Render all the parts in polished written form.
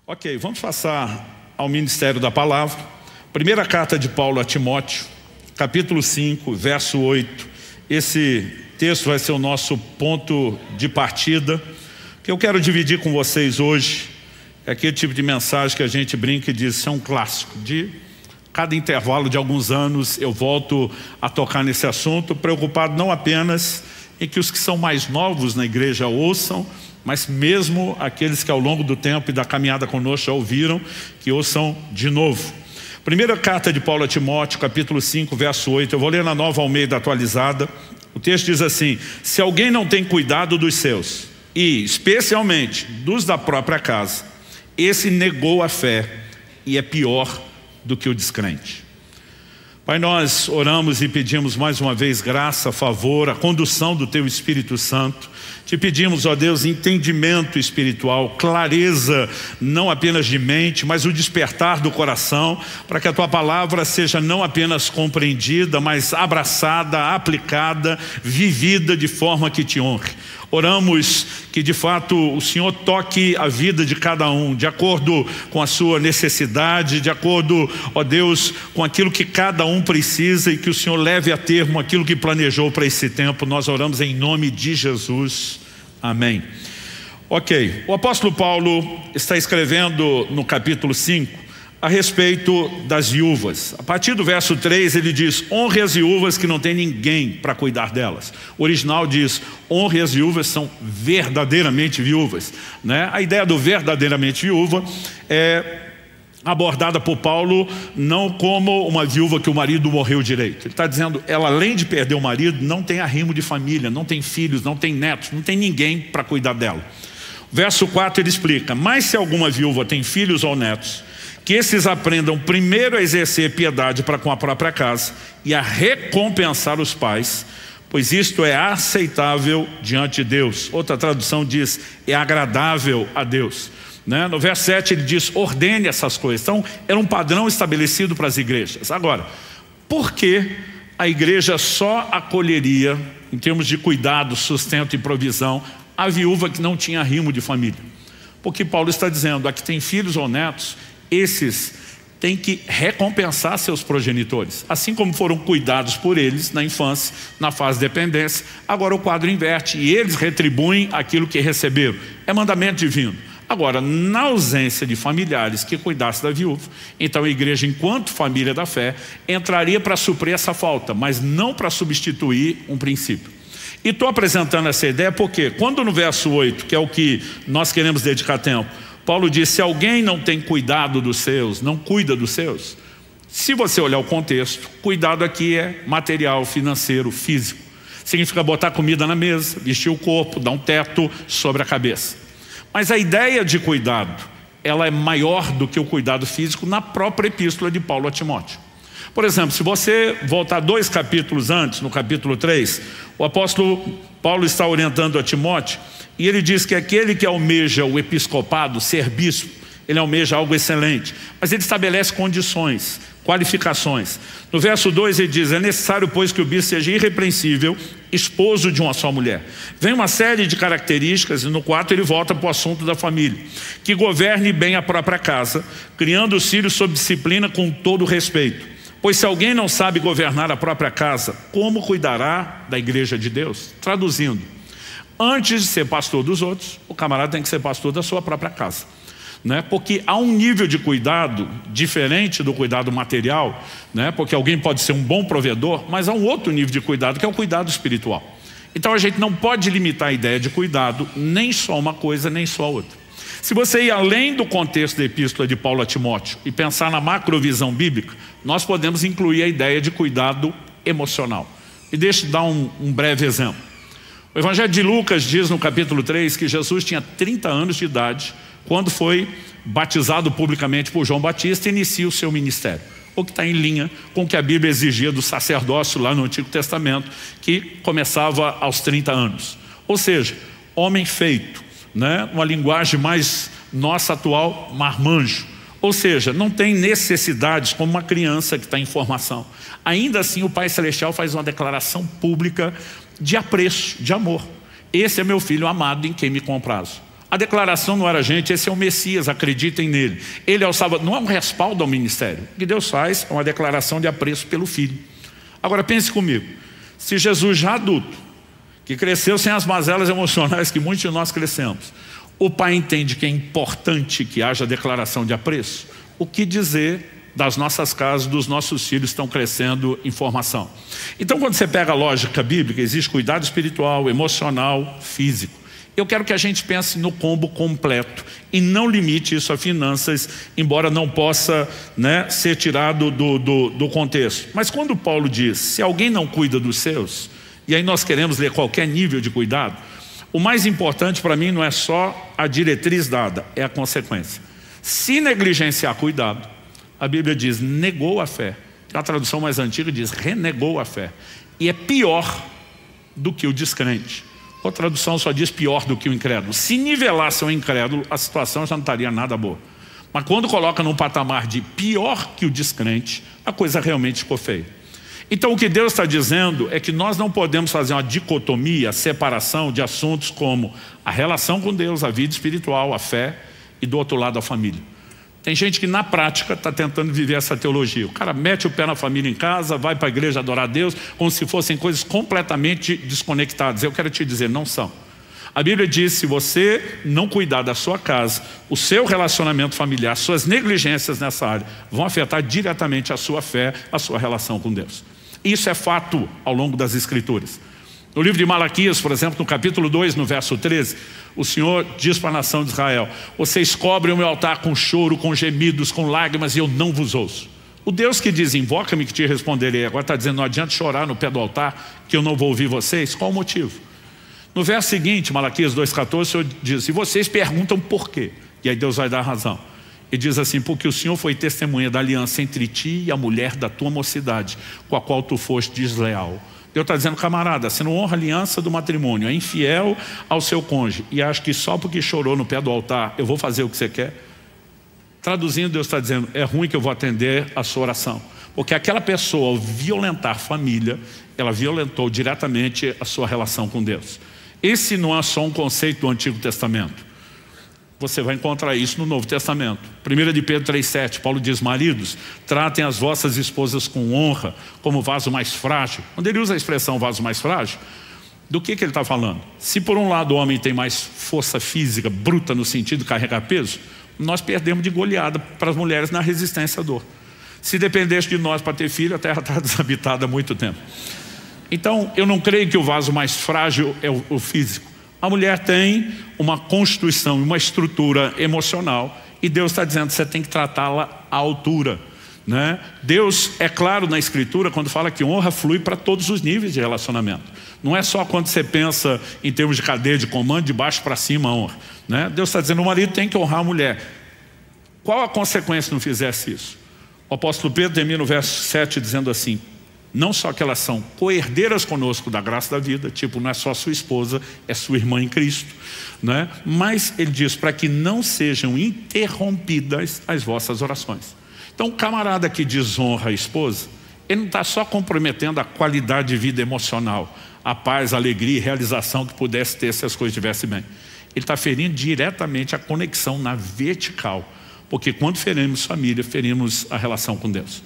Ok, vamos passar ao ministério da palavra. Primeira carta de Paulo a Timóteo, capítulo 5, verso 8. Esse texto vai ser o nosso ponto de partida. O que eu quero dividir com vocês hoje é aquele tipo de mensagem que a gente brinca e diz, isso é um clássico. De cada intervalo de alguns anos eu volto a tocar nesse assunto, preocupado não apenas em que os que são mais novos na igreja ouçam, mas mesmo aqueles que ao longo do tempo e da caminhada conosco já ouviram, que ouçam de novo. Primeira carta de Paulo a Timóteo, capítulo 5, verso 8. Eu vou ler na Nova Almeida atualizada. O texto diz assim: se alguém não tem cuidado dos seus, e especialmente dos da própria casa, esse negou a fé e é pior do que o descrente. Pai, nós oramos e pedimos mais uma vez graça, favor, a condução do Teu Espírito Santo. Te pedimos, ó Deus, entendimento espiritual, clareza não apenas de mente, mas o despertar do coração, para que a Tua palavra seja não apenas compreendida, mas abraçada, aplicada, vivida de forma que Te honre. Oramos que de fato o Senhor toque a vida de cada um, de acordo com a sua necessidade, de acordo, ó Deus, com aquilo que cada um precisa, e que o Senhor leve a termo aquilo que planejou para esse tempo. Nós oramos em nome de Jesus. Amém. Ok, o apóstolo Paulo está escrevendo no capítulo 5 a respeito das viúvas. A partir do verso 3 ele diz: honre as viúvas que não tem ninguém para cuidar delas. O original diz: honre as viúvas, são verdadeiramente viúvas, né? A ideia do verdadeiramente viúva é abordada por Paulo não como uma viúva que o marido morreu direito. Ele está dizendo, ela além de perder o marido, não tem arrimo de família, não tem filhos, não tem netos, não tem ninguém para cuidar dela. Verso 4 ele explica: mas se alguma viúva tem filhos ou netos, que esses aprendam primeiro a exercer piedade para com a própria casa e a recompensar os pais, pois isto é aceitável diante de Deus. Outra tradução diz, é agradável a Deus, né? No verso 7 ele diz, ordene essas coisas. Então era um padrão estabelecido para as igrejas. Agora, por que a igreja só acolheria, em termos de cuidado, sustento e provisão, a viúva que não tinha arrimo de família? Porque Paulo está dizendo, a que tem filhos ou netos, esses têm que recompensar seus progenitores, assim como foram cuidados por eles na infância, na fase de dependência. Agora o quadro inverte e eles retribuem aquilo que receberam. É mandamento divino. Agora, na ausência de familiares que cuidassem da viúva, então a igreja, enquanto família da fé, entraria para suprir essa falta, mas não para substituir um princípio. E estou apresentando essa ideia porque quando no verso 8, que é o que nós queremos dedicar tempo, Paulo diz, se alguém não tem cuidado dos seus, não cuida dos seus. Se você olhar o contexto, cuidado aqui é material, financeiro, físico. Significa botar comida na mesa, vestir o corpo, dar um teto sobre a cabeça. Mas a ideia de cuidado, ela é maior do que o cuidado físico na própria epístola de Paulo a Timóteo. Por exemplo, se você voltar 2 capítulos antes, no capítulo 3, o apóstolo Paulo está orientando a Timóteo, e ele diz que aquele que almeja o episcopado, ser bispo, ele almeja algo excelente, mas ele estabelece condições, qualificações. No verso 2 ele diz, é necessário pois que o bispo seja irrepreensível, esposo de uma só mulher. Vem uma série de características, e no 4 ele volta para o assunto da família, que governe bem a própria casa, criando os filhos sob disciplina com todo respeito. Pois se alguém não sabe governar a própria casa, como cuidará da igreja de Deus? Traduzindo, antes de ser pastor dos outros, o camarada tem que ser pastor da sua própria casa, né? Porque há um nível de cuidado diferente do cuidado material, né? Porque alguém pode ser um bom provedor, mas há um outro nível de cuidado que é o cuidado espiritual. Então a gente não pode limitar a ideia de cuidado nem só uma coisa, nem só outra. Se você ir além do contexto da epístola de Paulo a Timóteo e pensar na macrovisão bíblica, nós podemos incluir a ideia de cuidado emocional. E deixa eu dar um breve exemplo. O Evangelho de Lucas diz no capítulo 3 que Jesus tinha 30 anos de idade quando foi batizado publicamente por João Batista e inicia o seu ministério. O que está em linha com o que a Bíblia exigia do sacerdócio lá no Antigo Testamento, que começava aos 30 anos. Ou seja, homem feito, né? Uma linguagem mais nossa atual, marmanjo. Ou seja, não tem necessidades como uma criança que está em formação. Ainda assim o Pai Celestial faz uma declaração pública de apreço, de amor. Esse é meu filho amado em quem me comprazo. A declaração não era, gente, esse é o Messias, acreditem nele. Ele é o Salvador. Não é um respaldo ao ministério. O que Deus faz é uma declaração de apreço pelo Filho. Agora pense comigo, se Jesus já adulto, que cresceu sem as mazelas emocionais que muitos de nós crescemos, o pai entende que é importante que haja declaração de apreço, o que dizer das nossas casas, dos nossos filhos estão crescendo em formação? Então, quando você pega a lógica bíblica, existe cuidado espiritual, emocional, físico. Eu quero que a gente pense no combo completo e não limite isso a finanças, embora não possa, né, ser tirado do contexto. Mas quando Paulo diz, se alguém não cuida dos seus, e aí nós queremos ler qualquer nível de cuidado, o mais importante para mim não é só a diretriz dada, é a consequência. Se negligenciar cuidado, a Bíblia diz, negou a fé. A tradução mais antiga diz, renegou a fé. E é pior do que o descrente. A tradução só diz pior do que o incrédulo. Se nivelasse o incrédulo, a situação já não estaria nada boa. Mas quando coloca num patamar de pior que o descrente, a coisa realmente ficou feia. Então o que Deus está dizendo é que nós não podemos fazer uma dicotomia, separação de assuntos como a relação com Deus, a vida espiritual, a fé e do outro lado a família. Tem gente que na prática está tentando viver essa teologia. O cara mete o pé na família em casa, vai para a igreja adorar a Deus, como se fossem coisas completamente desconectadas. Eu quero te dizer, não são. A Bíblia diz, se você não cuidar da sua casa, o seu relacionamento familiar, suas negligências nessa área, vão afetar diretamente a sua fé, a sua relação com Deus. Isso é fato ao longo das Escrituras. No livro de Malaquias, por exemplo, no capítulo 2, no verso 13, o Senhor diz para a nação de Israel, vocês cobrem o meu altar com choro, com gemidos, com lágrimas, e eu não vos ouço. O Deus que diz, invoca-me que te responderei, agora está dizendo, não adianta chorar no pé do altar, que eu não vou ouvir vocês. Qual o motivo? No verso seguinte, Malaquias 2,14, o Senhor diz, e vocês perguntam por quê? E aí Deus vai dar a razão. Ele diz assim, porque o Senhor foi testemunha da aliança entre ti e a mulher da tua mocidade, com a qual tu foste desleal. Deus está dizendo, camarada, você não honra a aliança do matrimônio, é infiel ao seu cônjuge, e acha que só porque chorou no pé do altar, eu vou fazer o que você quer? Traduzindo, Deus está dizendo, é ruim que eu vou atender a sua oração. Porque aquela pessoa, ao violentar família, ela violentou diretamente a sua relação com Deus. Esse não é só um conceito do Antigo Testamento. Você vai encontrar isso no Novo Testamento. 1 de Pedro 3,7, Paulo diz, maridos, tratem as vossas esposas com honra, como vaso mais frágil. Quando ele usa a expressão vaso mais frágil, do que ele está falando? Se por um lado o homem tem mais força física, bruta no sentido de carregar peso, nós perdemos de goleada para as mulheres na resistência à dor. Se dependesse de nós para ter filho, a terra está desabitada há muito tempo. Então, eu não creio que o vaso mais frágil é o físico. A mulher tem uma constituição, uma estrutura emocional, e Deus está dizendo que você tem que tratá-la à altura, né? Deus é claro na Escritura quando fala que honra flui para todos os níveis de relacionamento. Não é só quando você pensa em termos de cadeia de comando, de baixo para cima a honra, né? Deus está dizendo que o marido tem que honrar a mulher. Qual a consequência se não fizesse isso? O apóstolo Pedro termina no verso 7 dizendo assim, não só que elas são co-herdeiras conosco da graça da vida, tipo, não é só sua esposa, é sua irmã em Cristo, né? Mas ele diz, para que não sejam interrompidas as vossas orações. Então, o camarada que desonra a esposa, ele não está só comprometendo a qualidade de vida emocional, a paz, a alegria e realização que pudesse ter se as coisas estivessem bem. Ele está ferindo diretamente a conexão na vertical, porque quando ferimos família, ferimos a relação com Deus.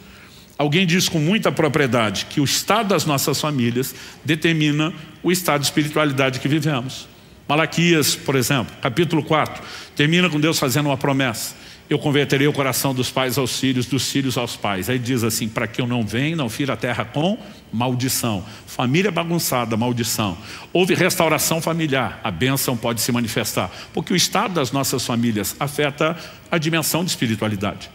Alguém diz com muita propriedade que o estado das nossas famílias determina o estado de espiritualidade que vivemos. Malaquias, por exemplo, capítulo 4, termina com Deus fazendo uma promessa. Eu converterei o coração dos pais aos filhos, dos filhos aos pais. Aí diz assim, para que eu não venha, não fira a terra com maldição. Família bagunçada, maldição. Houve restauração familiar, a bênção pode se manifestar. Porque o estado das nossas famílias afeta a dimensão de espiritualidade.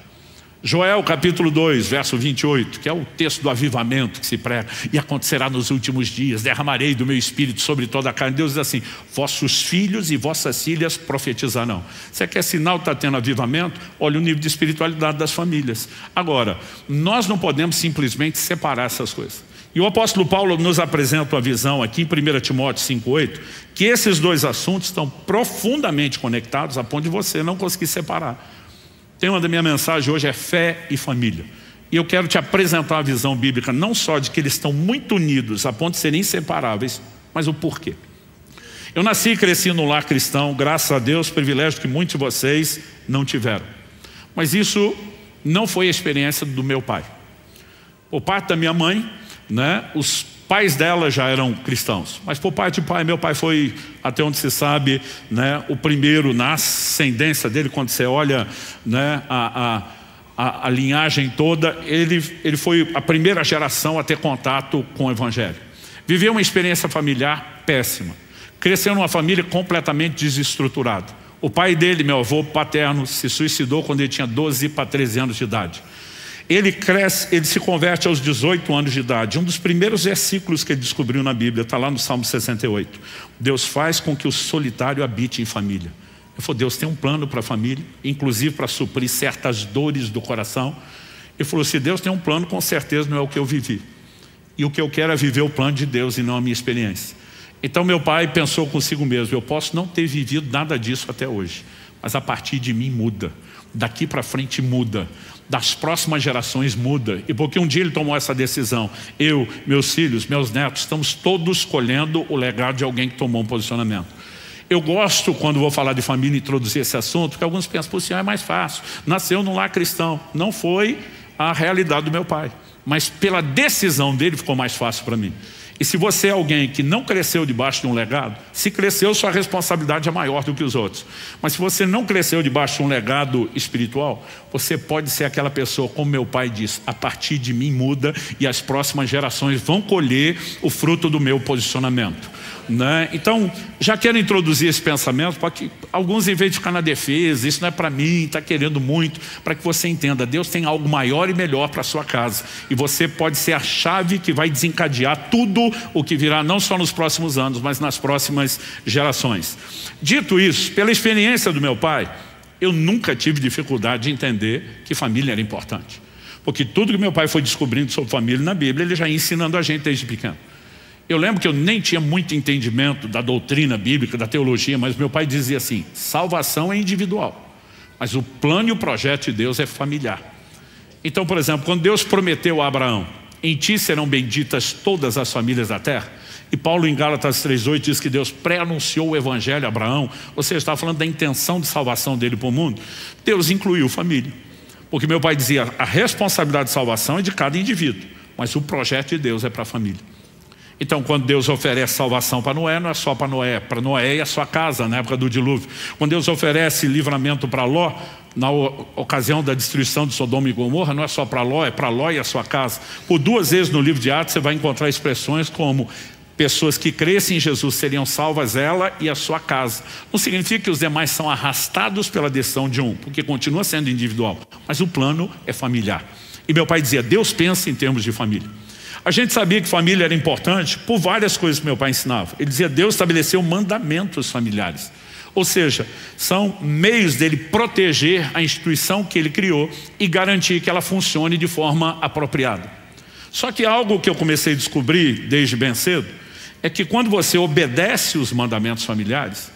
Joel capítulo 2, verso 28, que é o texto do avivamento que se prega. E acontecerá nos últimos dias, derramarei do meu espírito sobre toda a carne. Deus diz assim, vossos filhos e vossas filhas profetizarão. Você quer sinal que está tendo avivamento? Olha o nível de espiritualidade das famílias. Agora, nós não podemos simplesmente separar essas coisas. E o apóstolo Paulo nos apresenta uma visão aqui em 1 Timóteo 5,8, que esses dois assuntos estão profundamente conectados a ponto de você não conseguir separar. O tema da minha mensagem hoje é fé e família. E eu quero te apresentar a visão bíblica, não só de que eles estão muito unidos a ponto de serem inseparáveis, mas o porquê. Eu nasci e cresci num lar cristão, graças a Deus, privilégio que muitos de vocês não tiveram. Mas isso não foi a experiência do meu pai. Por parte da minha mãe, né, os pais dela já eram cristãos. Mas por parte de pai, meu pai foi, até onde se sabe, né, o primeiro na ascendência dele, quando você olha, né, a linhagem toda, ele foi a primeira geração a ter contato com o Evangelho. Viveu uma experiência familiar péssima. Cresceu numa família completamente desestruturada. O pai dele, meu avô paterno, se suicidou quando ele tinha 12 para 13 anos de idade. Ele se converte aos 18 anos de idade. Um dos primeiros versículos que ele descobriu na Bíblia está lá no Salmo 68. Deus faz com que o solitário habite em família. Ele falou, Deus tem um plano para a família, inclusive para suprir certas dores do coração. Ele falou, se Deus tem um plano, com certeza não é o que eu vivi. E o que eu quero é viver o plano de Deus e não a minha experiência. Então meu pai pensou consigo mesmo, eu posso não ter vivido nada disso até hoje, mas a partir de mim muda. Daqui para frente muda. Das próximas gerações muda. E porque um dia ele tomou essa decisão, eu, meus filhos, meus netos, estamos todos colhendo o legado de alguém que tomou um posicionamento. Eu gosto, quando vou falar de família, introduzir esse assunto, porque alguns pensam, por é mais fácil. Nasceu num lar cristão. Não foi a realidade do meu pai. Mas pela decisão dele ficou mais fácil para mim. E se você é alguém que não cresceu debaixo de um legado, se cresceu, sua responsabilidade é maior do que os outros. Mas se você não cresceu debaixo de um legado espiritual, você pode ser aquela pessoa, como meu pai diz, a partir de mim muda e as próximas gerações vão colher o fruto do meu posicionamento. Né? Então, já quero introduzir esse pensamento para que alguns, em vez de ficar na defesa, isso não é para mim, está querendo muito, para que você entenda, Deus tem algo maior e melhor para a sua casa. E você pode ser a chave que vai desencadear tudo o que virá, não só nos próximos anos, mas nas próximas gerações. Dito isso, pela experiência do meu pai, eu nunca tive dificuldade de entender que família era importante. Porque tudo que meu pai foi descobrindo sobre família na Bíblia, ele já ia ensinando a gente desde pequeno. Eu lembro que eu nem tinha muito entendimento da doutrina bíblica, da teologia, mas meu pai dizia assim, salvação é individual, mas o plano e o projeto de Deus é familiar. Então, por exemplo, quando Deus prometeu a Abraão, em ti serão benditas todas as famílias da terra, e Paulo em Gálatas 3,8 diz que Deus pré-anunciou o evangelho a Abraão, ou seja, está falando da intenção de salvação dele para o mundo, Deus incluiu família. Porque meu pai dizia, a responsabilidade de salvação é de cada indivíduo, mas o projeto de Deus é para a família. Então, quando Deus oferece salvação para Noé, não é só para Noé e a sua casa, na época do dilúvio. Quando Deus oferece livramento para Ló, na ocasião da destruição de Sodoma e Gomorra, não é só para Ló, é para Ló e a sua casa. Por 2 vezes no livro de Atos, você vai encontrar expressões como pessoas que crescem em Jesus seriam salvas, ela e a sua casa. Não significa que os demais são arrastados pela decisão de um, porque continua sendo individual, mas o plano é familiar. E meu pai dizia, Deus pensa em termos de família. A gente sabia que família era importante por várias coisas que meu pai ensinava. Ele dizia, Deus estabeleceu mandamentos familiares. Ou seja, são meios dele proteger a instituição que ele criou e garantir que ela funcione de forma apropriada. Só que algo que eu comecei a descobrir desde bem cedo é que quando você obedece os mandamentos familiares,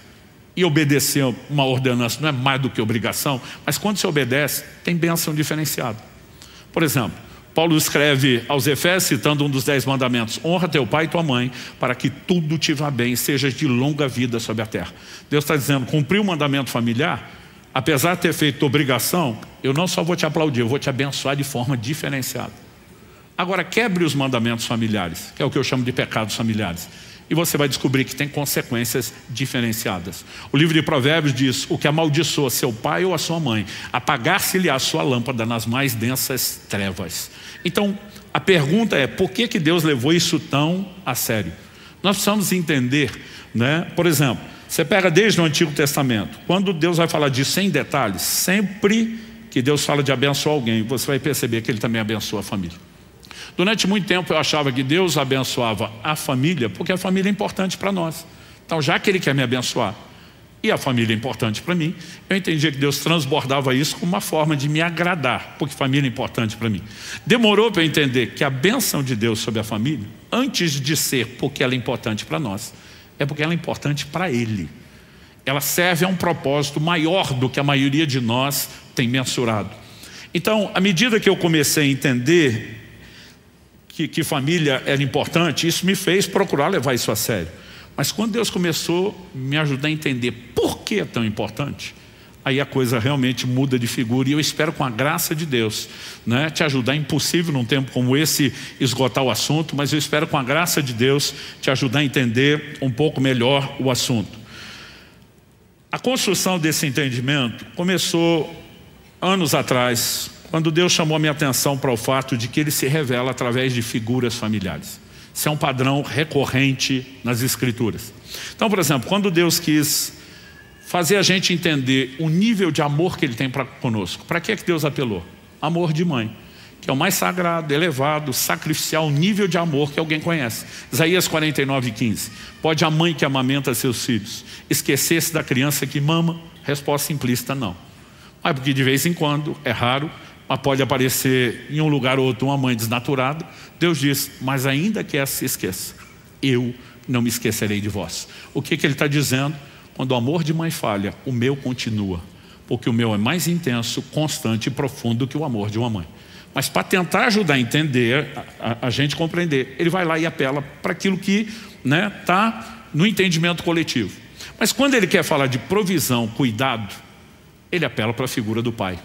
e obedecer uma ordenança não é mais do que obrigação, mas quando você obedece, tem bênção diferenciada. Por exemplo, Paulo escreve aos Efésios, citando um dos 10 mandamentos, honra teu pai e tua mãe, para que tudo te vá bem, sejas de longa vida sobre a terra. Deus está dizendo, cumprir o mandamento familiar, apesar de ter feito obrigação, eu não só vou te aplaudir, eu vou te abençoar de forma diferenciada. Agora, quebre os mandamentos familiares, que é o que eu chamo de pecados familiares, e você vai descobrir que tem consequências diferenciadas. O livro de Provérbios diz, o que amaldiçoa seu pai ou a sua mãe, apagar-se-lhe a sua lâmpada nas mais densas trevas. Então, a pergunta é, por que Deus levou isso tão a sério? Nós precisamos entender, né? Por exemplo, você pega desde o Antigo Testamento, quando Deus vai falar disso em detalhes, sempre que Deus fala de abençoar alguém, você vai perceber que Ele também abençoa a família. Durante muito tempo eu achava que Deus abençoava a família, porque a família é importante para nós. Então, já que Ele quer me abençoar, e a família é importante para mim, eu entendia que Deus transbordava isso como uma forma de me agradar, porque família é importante para mim. Demorou para eu entender que a bênção de Deus sobre a família, antes de ser porque ela é importante para nós, é porque ela é importante para Ele. Ela serve a um propósito maior do que a maioria de nós tem mensurado. Então, à medida que eu comecei a entender que família era importante, isso me fez procurar levar isso a sério. Mas quando Deus começou a me ajudar a entender por que é tão importante, aí a coisa realmente muda de figura. E eu espero, com a graça de Deus, né, te ajudar. É impossível num tempo como esse esgotar o assunto, mas eu espero, com a graça de Deus, te ajudar a entender um pouco melhor o assunto. A construção desse entendimento começou anos atrás, quando Deus chamou a minha atenção para o fato de que Ele se revela através de figuras familiares. Isso é um padrão recorrente nas Escrituras. Então, por exemplo, quando Deus quis fazer a gente entender o nível de amor que Ele tem para conosco, para que Deus apelou? Amor de mãe, que é o mais sagrado, elevado, sacrificial nível de amor que alguém conhece. Isaías 49:15. Pode a mãe que amamenta seus filhos esquecer-se da criança que mama? Resposta implícita: não. Mas porque de vez em quando, é raro, mas pode aparecer em um lugar ou outro uma mãe desnaturada. Deus diz: mas ainda que essa se esqueça, eu não me esquecerei de vós. O que Ele está dizendo? Quando o amor de mãe falha, o meu continua, porque o meu é mais intenso, constante e profundo que o amor de uma mãe. Mas para tentar ajudar a entender, a gente compreender, Ele vai lá e apela para aquilo que está no entendimento coletivo. Mas quando Ele quer falar de provisão, cuidado, Ele apela para a figura do pai,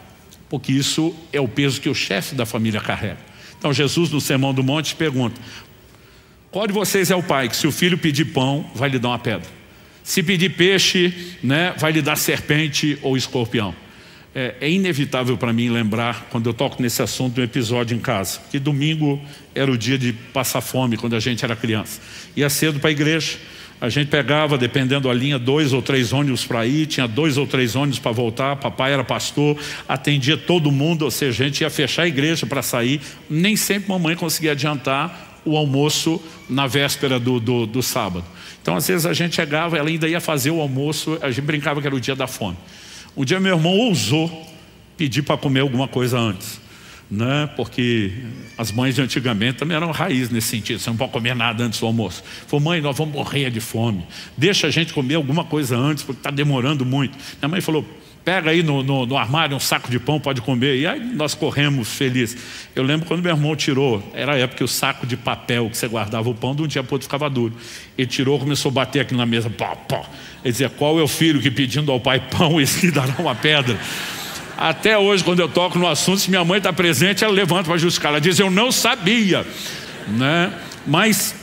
porque isso é o peso que o chefe da família carrega. Então Jesus, no Sermão do Monte, pergunta: qual de vocês é o pai que, se o filho pedir pão, vai lhe dar uma pedra? Se pedir peixe, vai lhe dar serpente ou escorpião? É inevitável para mim lembrar, quando eu toco nesse assunto, um episódio em casa, que domingo era o dia de passar fome, quando a gente era criança. Ia cedo para a igreja, a gente pegava, dependendo da linha, 2 ou 3 ônibus para ir, tinha 2 ou 3 ônibus para voltar. Papai era pastor, atendia todo mundo, ou seja, a gente ia fechar a igreja para sair. Nem sempre mamãe conseguia adiantar o almoço na véspera do sábado. Então, às vezes a gente chegava, ela ainda ia fazer o almoço, a gente brincava que era o dia da fome. Um dia meu irmão ousou pedir para comer alguma coisa antes, porque as mães de antigamente também eram raiz nesse sentido: você não pode comer nada antes do almoço. Falou: mãe, nós vamos morrer de fome, deixa a gente comer alguma coisa antes, porque está demorando muito. Minha mãe falou: pega aí no armário um saco de pão, pode comer. E aí nós corremos felizes. Eu lembro quando meu irmão tirou, era a época que o saco de papel que você guardava o pão, de um dia para o outro ficava duro. Ele tirou, começou a bater aqui na mesa, pá, pá. Ele dizia: qual é o filho que, pedindo ao pai pão, esse lhe dará uma pedra? Até hoje, quando eu toco no assunto, se minha mãe está presente, ela levanta para justificar. Ela diz: eu não sabia, Mas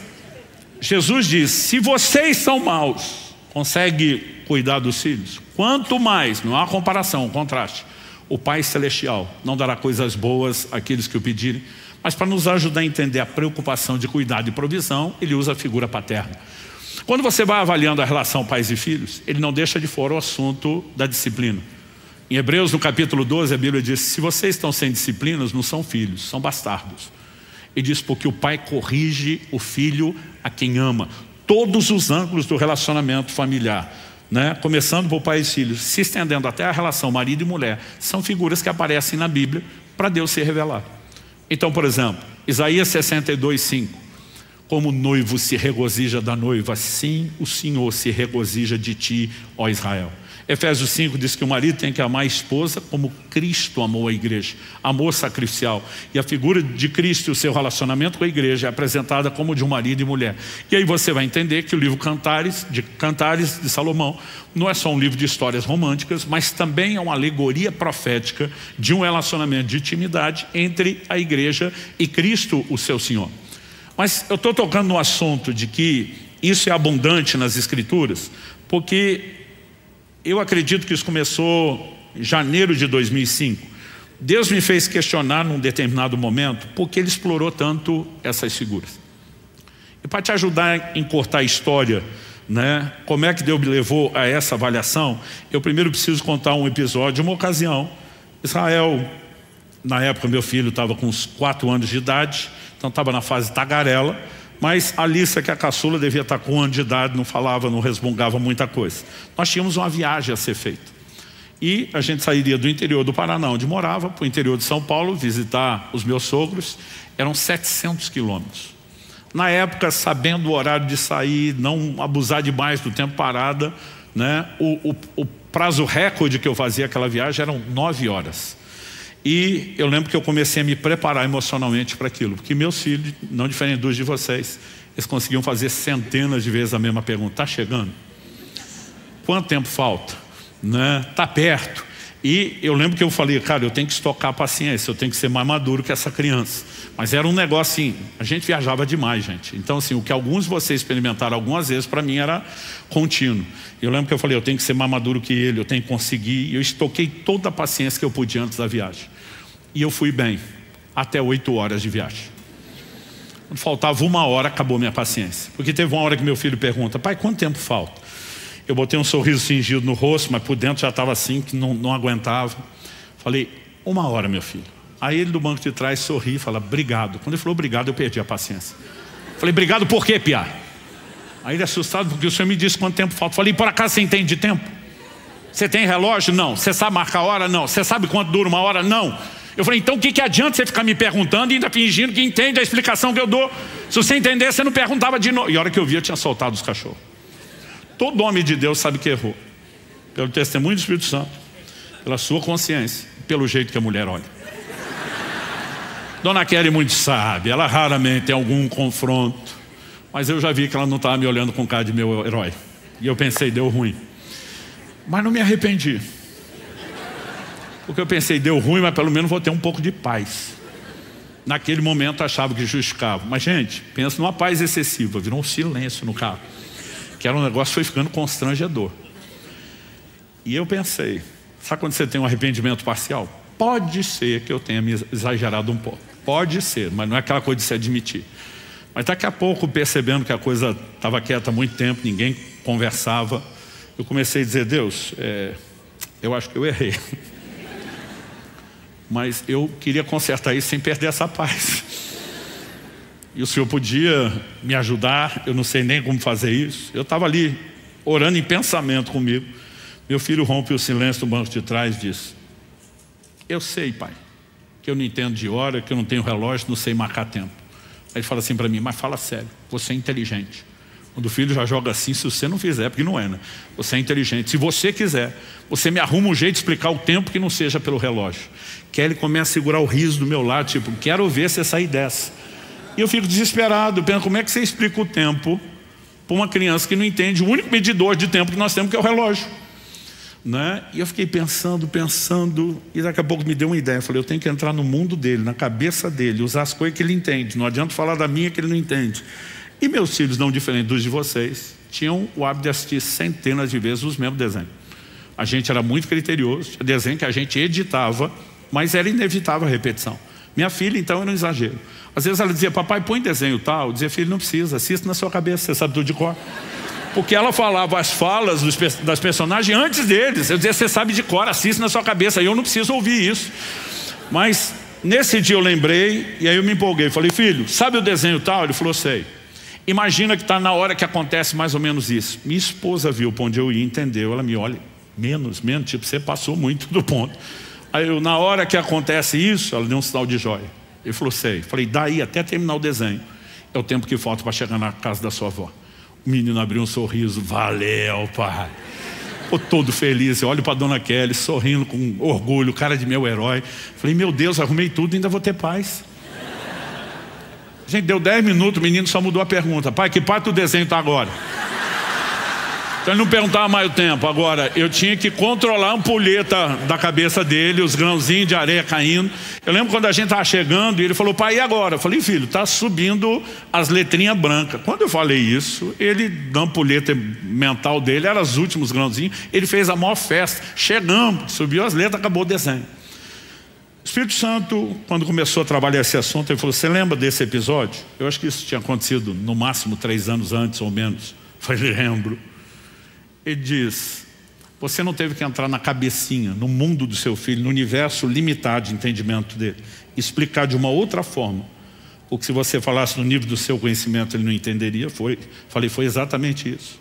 Jesus diz: se vocês são maus, consegue cuidar dos filhos? Quanto mais, não há comparação, um contraste, o Pai Celestial não dará coisas boas àqueles que o pedirem. Mas para nos ajudar a entender a preocupação de cuidado e provisão, Ele usa a figura paterna. Quando você vai avaliando a relação pais e filhos, Ele não deixa de fora o assunto da disciplina. Em Hebreus, no capítulo 12, a Bíblia diz: se vocês estão sem disciplinas, não são filhos, são bastardos. E diz: porque o pai corrige o filho a quem ama. Todos os ângulos do relacionamento familiar, começando por pai e filhos, se estendendo até a relação marido e mulher, são figuras que aparecem na Bíblia para Deus se revelar. Então, por exemplo, Isaías 62:5. Como o noivo se regozija da noiva, assim o Senhor se regozija de ti, ó Israel. Efésios 5 diz que o marido tem que amar a esposa como Cristo amou a igreja, amor sacrificial. E a figura de Cristo e o seu relacionamento com a igreja é apresentada como de um marido e mulher. E aí você vai entender que o livro Cantares de Salomão não é só um livro de histórias românticas, mas também é uma alegoria profética de um relacionamento de intimidade entre a igreja e Cristo, o seu Senhor. Mas eu estou tocando no assunto de que isso é abundante nas Escrituras, porque eu acredito que isso começou em janeiro de 2005. Deus me fez questionar num determinado momento por que Ele explorou tanto essas figuras. E para te ajudar a encurtar a história, como é que Deus me levou a essa avaliação, eu primeiro preciso contar um episódio, uma ocasião. Israel, na época meu filho estava com uns 4 anos de idade, então estava na fase tagarela. Mas a Alissa, que é a caçula, devia estar com 1 ano de idade, não falava, não resmungava muita coisa. Nós tínhamos uma viagem a ser feita. E a gente sairia do interior do Paraná, onde morava, para o interior de São Paulo, visitar os meus sogros. Eram 700 quilômetros. Na época, sabendo o horário de sair, não abusar demais do tempo parada, o prazo recorde que eu fazia aquela viagem eram 9 horas. E eu lembro que eu comecei a me preparar emocionalmente para aquilo, porque meus filhos, não diferente dos de vocês, eles conseguiam fazer centenas de vezes a mesma pergunta. Está chegando? Quanto tempo falta? Né? Está perto? E eu lembro que eu falei, cara, eu tenho que estocar a paciência, eu tenho que ser mais maduro que essa criança. Mas era um negócio assim, a gente viajava demais, gente. Então assim, o que alguns de vocês experimentaram algumas vezes, para mim era contínuo. Eu lembro que eu falei, eu tenho que ser mais maduro que ele, eu tenho que conseguir. E eu estoquei toda a paciência que eu podia antes da viagem. E eu fui bem, até 8 horas de viagem. Quando faltava 1 hora, acabou minha paciência. Porque teve uma hora que meu filho pergunta, pai, quanto tempo falta? Eu botei um sorriso fingido no rosto, mas por dentro já estava assim, que não aguentava. Falei, 1 hora, meu filho. Aí ele do banco de trás sorri e fala, obrigado. Quando ele falou obrigado, eu perdi a paciência. Falei, obrigado por quê, piá? Aí ele assustado, porque o senhor me disse quanto tempo falta. Falei, por acaso você entende de tempo? Você tem relógio? Não. Você sabe marcar a hora? Não. Você sabe quanto dura 1 hora? Não. Eu falei, então o que adianta você ficar me perguntando e ainda fingindo que entende a explicação que eu dou? Se você entender, você não perguntava de novo. E a hora que eu vi, eu tinha soltado os cachorros. Todo homem de Deus sabe que errou. Pelo testemunho do Espírito Santo, pela sua consciência, pelo jeito que a mulher olha. Dona Kelly muito sabe, ela raramente tem algum confronto, mas eu já vi que ela não estava me olhando com cara de meu herói. E eu pensei, deu ruim. Mas não me arrependi. Porque eu pensei, deu ruim, mas pelo menos vou ter um pouco de paz. Naquele momento achava que justificava. Mas gente, pensa numa paz excessiva, virou um silêncio no carro. Que era um negócio, foi ficando constrangedor. E eu pensei, sabe quando você tem um arrependimento parcial? Pode ser que eu tenha me exagerado um pouco. Pode ser, mas não é aquela coisa de se admitir. Mas daqui a pouco, percebendo que a coisa estava quieta há muito tempo, ninguém conversava, eu comecei a dizer, Deus, eu acho que eu errei. Mas eu queria consertar isso sem perder essa paz. E o Senhor podia me ajudar, eu não sei nem como fazer isso. Eu estava ali, orando em pensamento comigo. Meu filho rompe o silêncio do banco de trás e diz, eu sei, pai, que eu não entendo de hora, que eu não tenho relógio, não sei marcar tempo. Aí ele fala assim para mim, mas fala sério, você é inteligente. Quando o filho já joga assim, se você não fizer, porque não é, né? Você é inteligente. Se você quiser, você me arruma um jeito de explicar o tempo que não seja pelo relógio. Kelly começa a segurar o riso do meu lado, tipo, quero ver você sair dessa. E eu fico desesperado, penso, como é que você explica o tempo para uma criança que não entende o único medidor de tempo que nós temos, que é o relógio, né? E eu fiquei pensando, e daqui a pouco me deu uma ideia. Eu falei, eu tenho que entrar no mundo dele, na cabeça dele, usar as coisas que ele entende. Não adianta falar da minha que ele não entende. E meus filhos, não diferente dos de vocês, tinham o hábito de assistir centenas de vezes os mesmos desenhos. A gente era muito criterioso, desenho que a gente editava, mas era inevitável a repetição. Minha filha, então, era um exagero. Às vezes ela dizia, papai, põe desenho tal. Eu dizia, filho, não precisa, assista na sua cabeça, você sabe tudo de cor. Porque ela falava as falas das personagens antes deles. Eu dizia, você sabe de cor, assista na sua cabeça. E eu não preciso ouvir isso. Mas nesse dia eu lembrei, e aí eu me empolguei. Falei, filho, sabe o desenho tal? Ele falou, sei. Imagina que está na hora que acontece mais ou menos isso. Minha esposa viu para onde eu ia, entendeu. Ela me olha, menos, tipo, você passou muito do ponto. Aí eu, na hora que acontece isso, ela deu um sinal de joia. Ele falou, sei. Falei, daí até terminar o desenho é o tempo que falta para chegar na casa da sua avó. O menino abriu um sorriso, valeu, pai. Ficou todo feliz. Eu olho para a dona Kelly, sorrindo com orgulho, cara de meu herói. Falei, meu Deus, arrumei tudo e ainda vou ter paz. Gente, deu 10 minutos, o menino só mudou a pergunta. Pai, que parte do desenho está agora? Então ele não perguntava mais o tempo. Agora, eu tinha que controlar a ampulheta da cabeça dele, os grãozinhos de areia caindo. Eu lembro quando a gente estava chegando e ele falou, pai, e agora? Eu falei, filho, está subindo as letrinhas brancas. Quando eu falei isso, ele, da ampulheta mental dele, eram os últimos grãozinhos. Ele fez a maior festa. Chegamos, subiu as letras, acabou o desenho. O Espírito Santo, quando começou a trabalhar esse assunto, ele falou, você lembra desse episódio? Eu acho que isso tinha acontecido no máximo 3 anos antes ou menos. Eu falei, lembro. Ele diz, você não teve que entrar na cabecinha, no mundo do seu filho, no universo limitado de entendimento dele, explicar de uma outra forma, porque se você falasse no nível do seu conhecimento ele não entenderia. Falei, foi exatamente isso.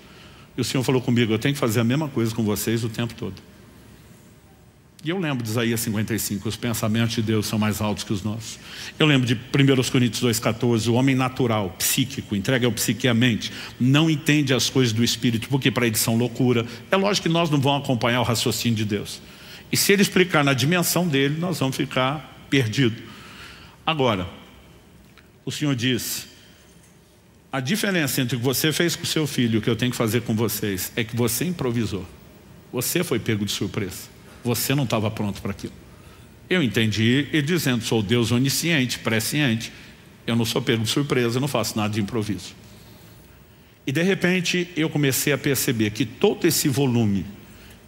E o Senhor falou comigo, eu tenho que fazer a mesma coisa com vocês o tempo todo. E eu lembro de Isaías 55, os pensamentos de Deus são mais altos que os nossos. Eu lembro de 1 Coríntios 2,14, o homem natural, psíquico, entregue ao psique e à mente, não entende as coisas do Espírito, porque para eles são loucura. É lógico que nós não vamos acompanhar o raciocínio de Deus. E se ele explicar na dimensão dele, nós vamos ficar perdidos. Agora, o Senhor diz, A diferença entre o que você fez com o seu filho e o que eu tenho que fazer com vocês é que você improvisou. Você foi pego de surpresa. Você não estava pronto para aquilo. Eu entendi ele dizendo, sou Deus onisciente, presciente. Eu não sou pego de surpresa, eu não faço nada de improviso. E de repente eu comecei a perceber que todo esse volume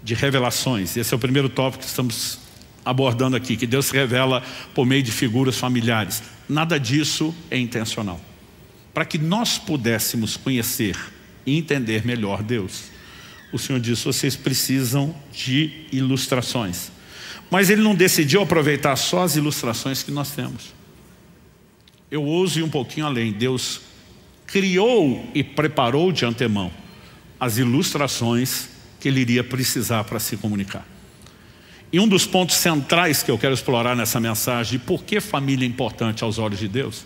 de revelações, esse é o primeiro tópico que estamos abordando aqui, que Deus se revela por meio de figuras familiares. Nada disso é intencional. Para que nós pudéssemos conhecer e entender melhor Deus, o Senhor disse, vocês precisam de ilustrações. Mas Ele não decidiu aproveitar só as ilustrações que nós temos. Eu ouso ir um pouquinho além. Deus criou e preparou de antemão as ilustrações que Ele iria precisar para se comunicar. E um dos pontos centrais que eu quero explorar nessa mensagem de por que família é importante aos olhos de Deus,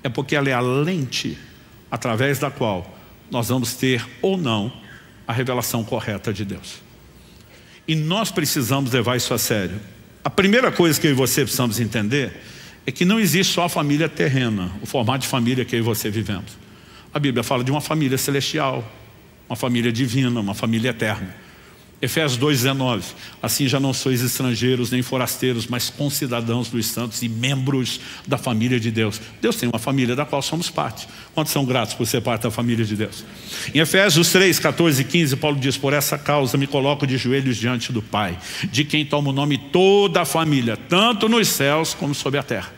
é porque ela é a lente através da qual nós vamos ter ou não a revelação correta de Deus. E nós precisamos levar isso a sério. A primeira coisa que eu e você precisamos entender é que não existe só a família terrena, o formato de família que eu e você vivemos. A Bíblia fala de uma família celestial, uma família divina, uma família eterna. Efésios 2,19, assim já não sois estrangeiros nem forasteiros, mas concidadãos dos santos e membros da família de Deus. Deus tem uma família da qual somos parte. Quantos são gratos por ser parte da família de Deus? Em Efésios 3, 14 e 15, Paulo diz, por essa causa me coloco de joelhos diante do Pai, de quem toma o nome toda a família, tanto nos céus como sobre a terra.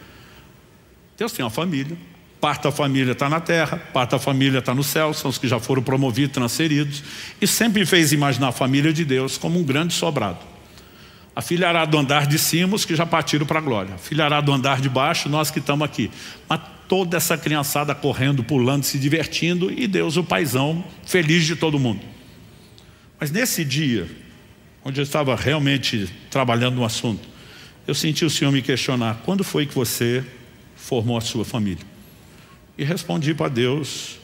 Deus tem uma família. Parte da família está na terra, parte da família está no céu, são os que já foram promovidos, transferidos. E sempre fez imaginar a família de Deus como um grande sobrado. A filharada do andar de cima, os que já partiram para a glória. A filharada do andar de baixo, nós que estamos aqui. Mas toda essa criançada correndo, pulando, se divertindo, e Deus, o paizão, feliz de todo mundo. Mas nesse dia, onde eu estava realmente trabalhando no assunto, eu senti o Senhor me questionar, quando foi que você formou a sua família? E respondi para Deus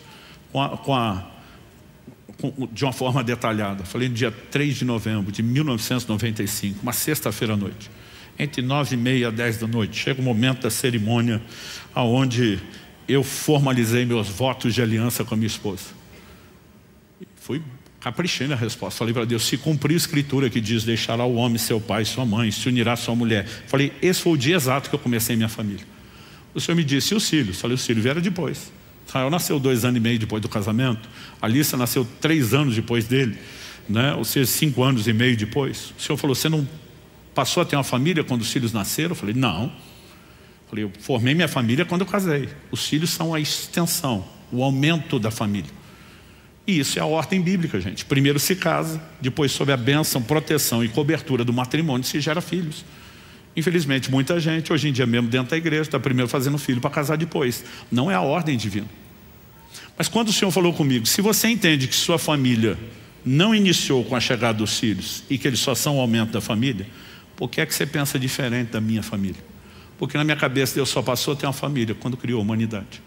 de uma forma detalhada. Falei no dia 3 de novembro de 1995, uma sexta-feira à noite. Entre 9h30 e 10 da noite. Chega o momento da cerimônia onde eu formalizei meus votos de aliança com a minha esposa. Fui caprichei na resposta. Falei para Deus, se cumprir a escritura que diz, deixará o homem seu pai e sua mãe, se unirá a sua mulher. Falei, esse foi o dia exato que eu comecei minha família. O Senhor me disse, e os filhos? Falei, os filhos vieram depois. Israel nasceu 2 anos e meio depois do casamento. A Alissa nasceu 3 anos depois dele, né? Ou seja, 5 anos e meio depois. O Senhor falou, você não passou a ter uma família quando os filhos nasceram? Eu falei, não. Falei, eu formei minha família quando eu casei. Os filhos são a extensão, o aumento da família. E isso é a ordem bíblica, gente. Primeiro se casa, depois sob a bênção, proteção e cobertura do matrimônio se gera filhos. Infelizmente, muita gente, hoje em dia mesmo dentro da igreja, está primeiro fazendo filho para casar depois. Não é a ordem divina. Mas quando o Senhor falou comigo, se você entende que sua família não iniciou com a chegada dos filhos e que eles só são o aumento da família, por que é que você pensa diferente da minha família? Porque na minha cabeça Deus só passou a ter uma família quando criou a humanidade.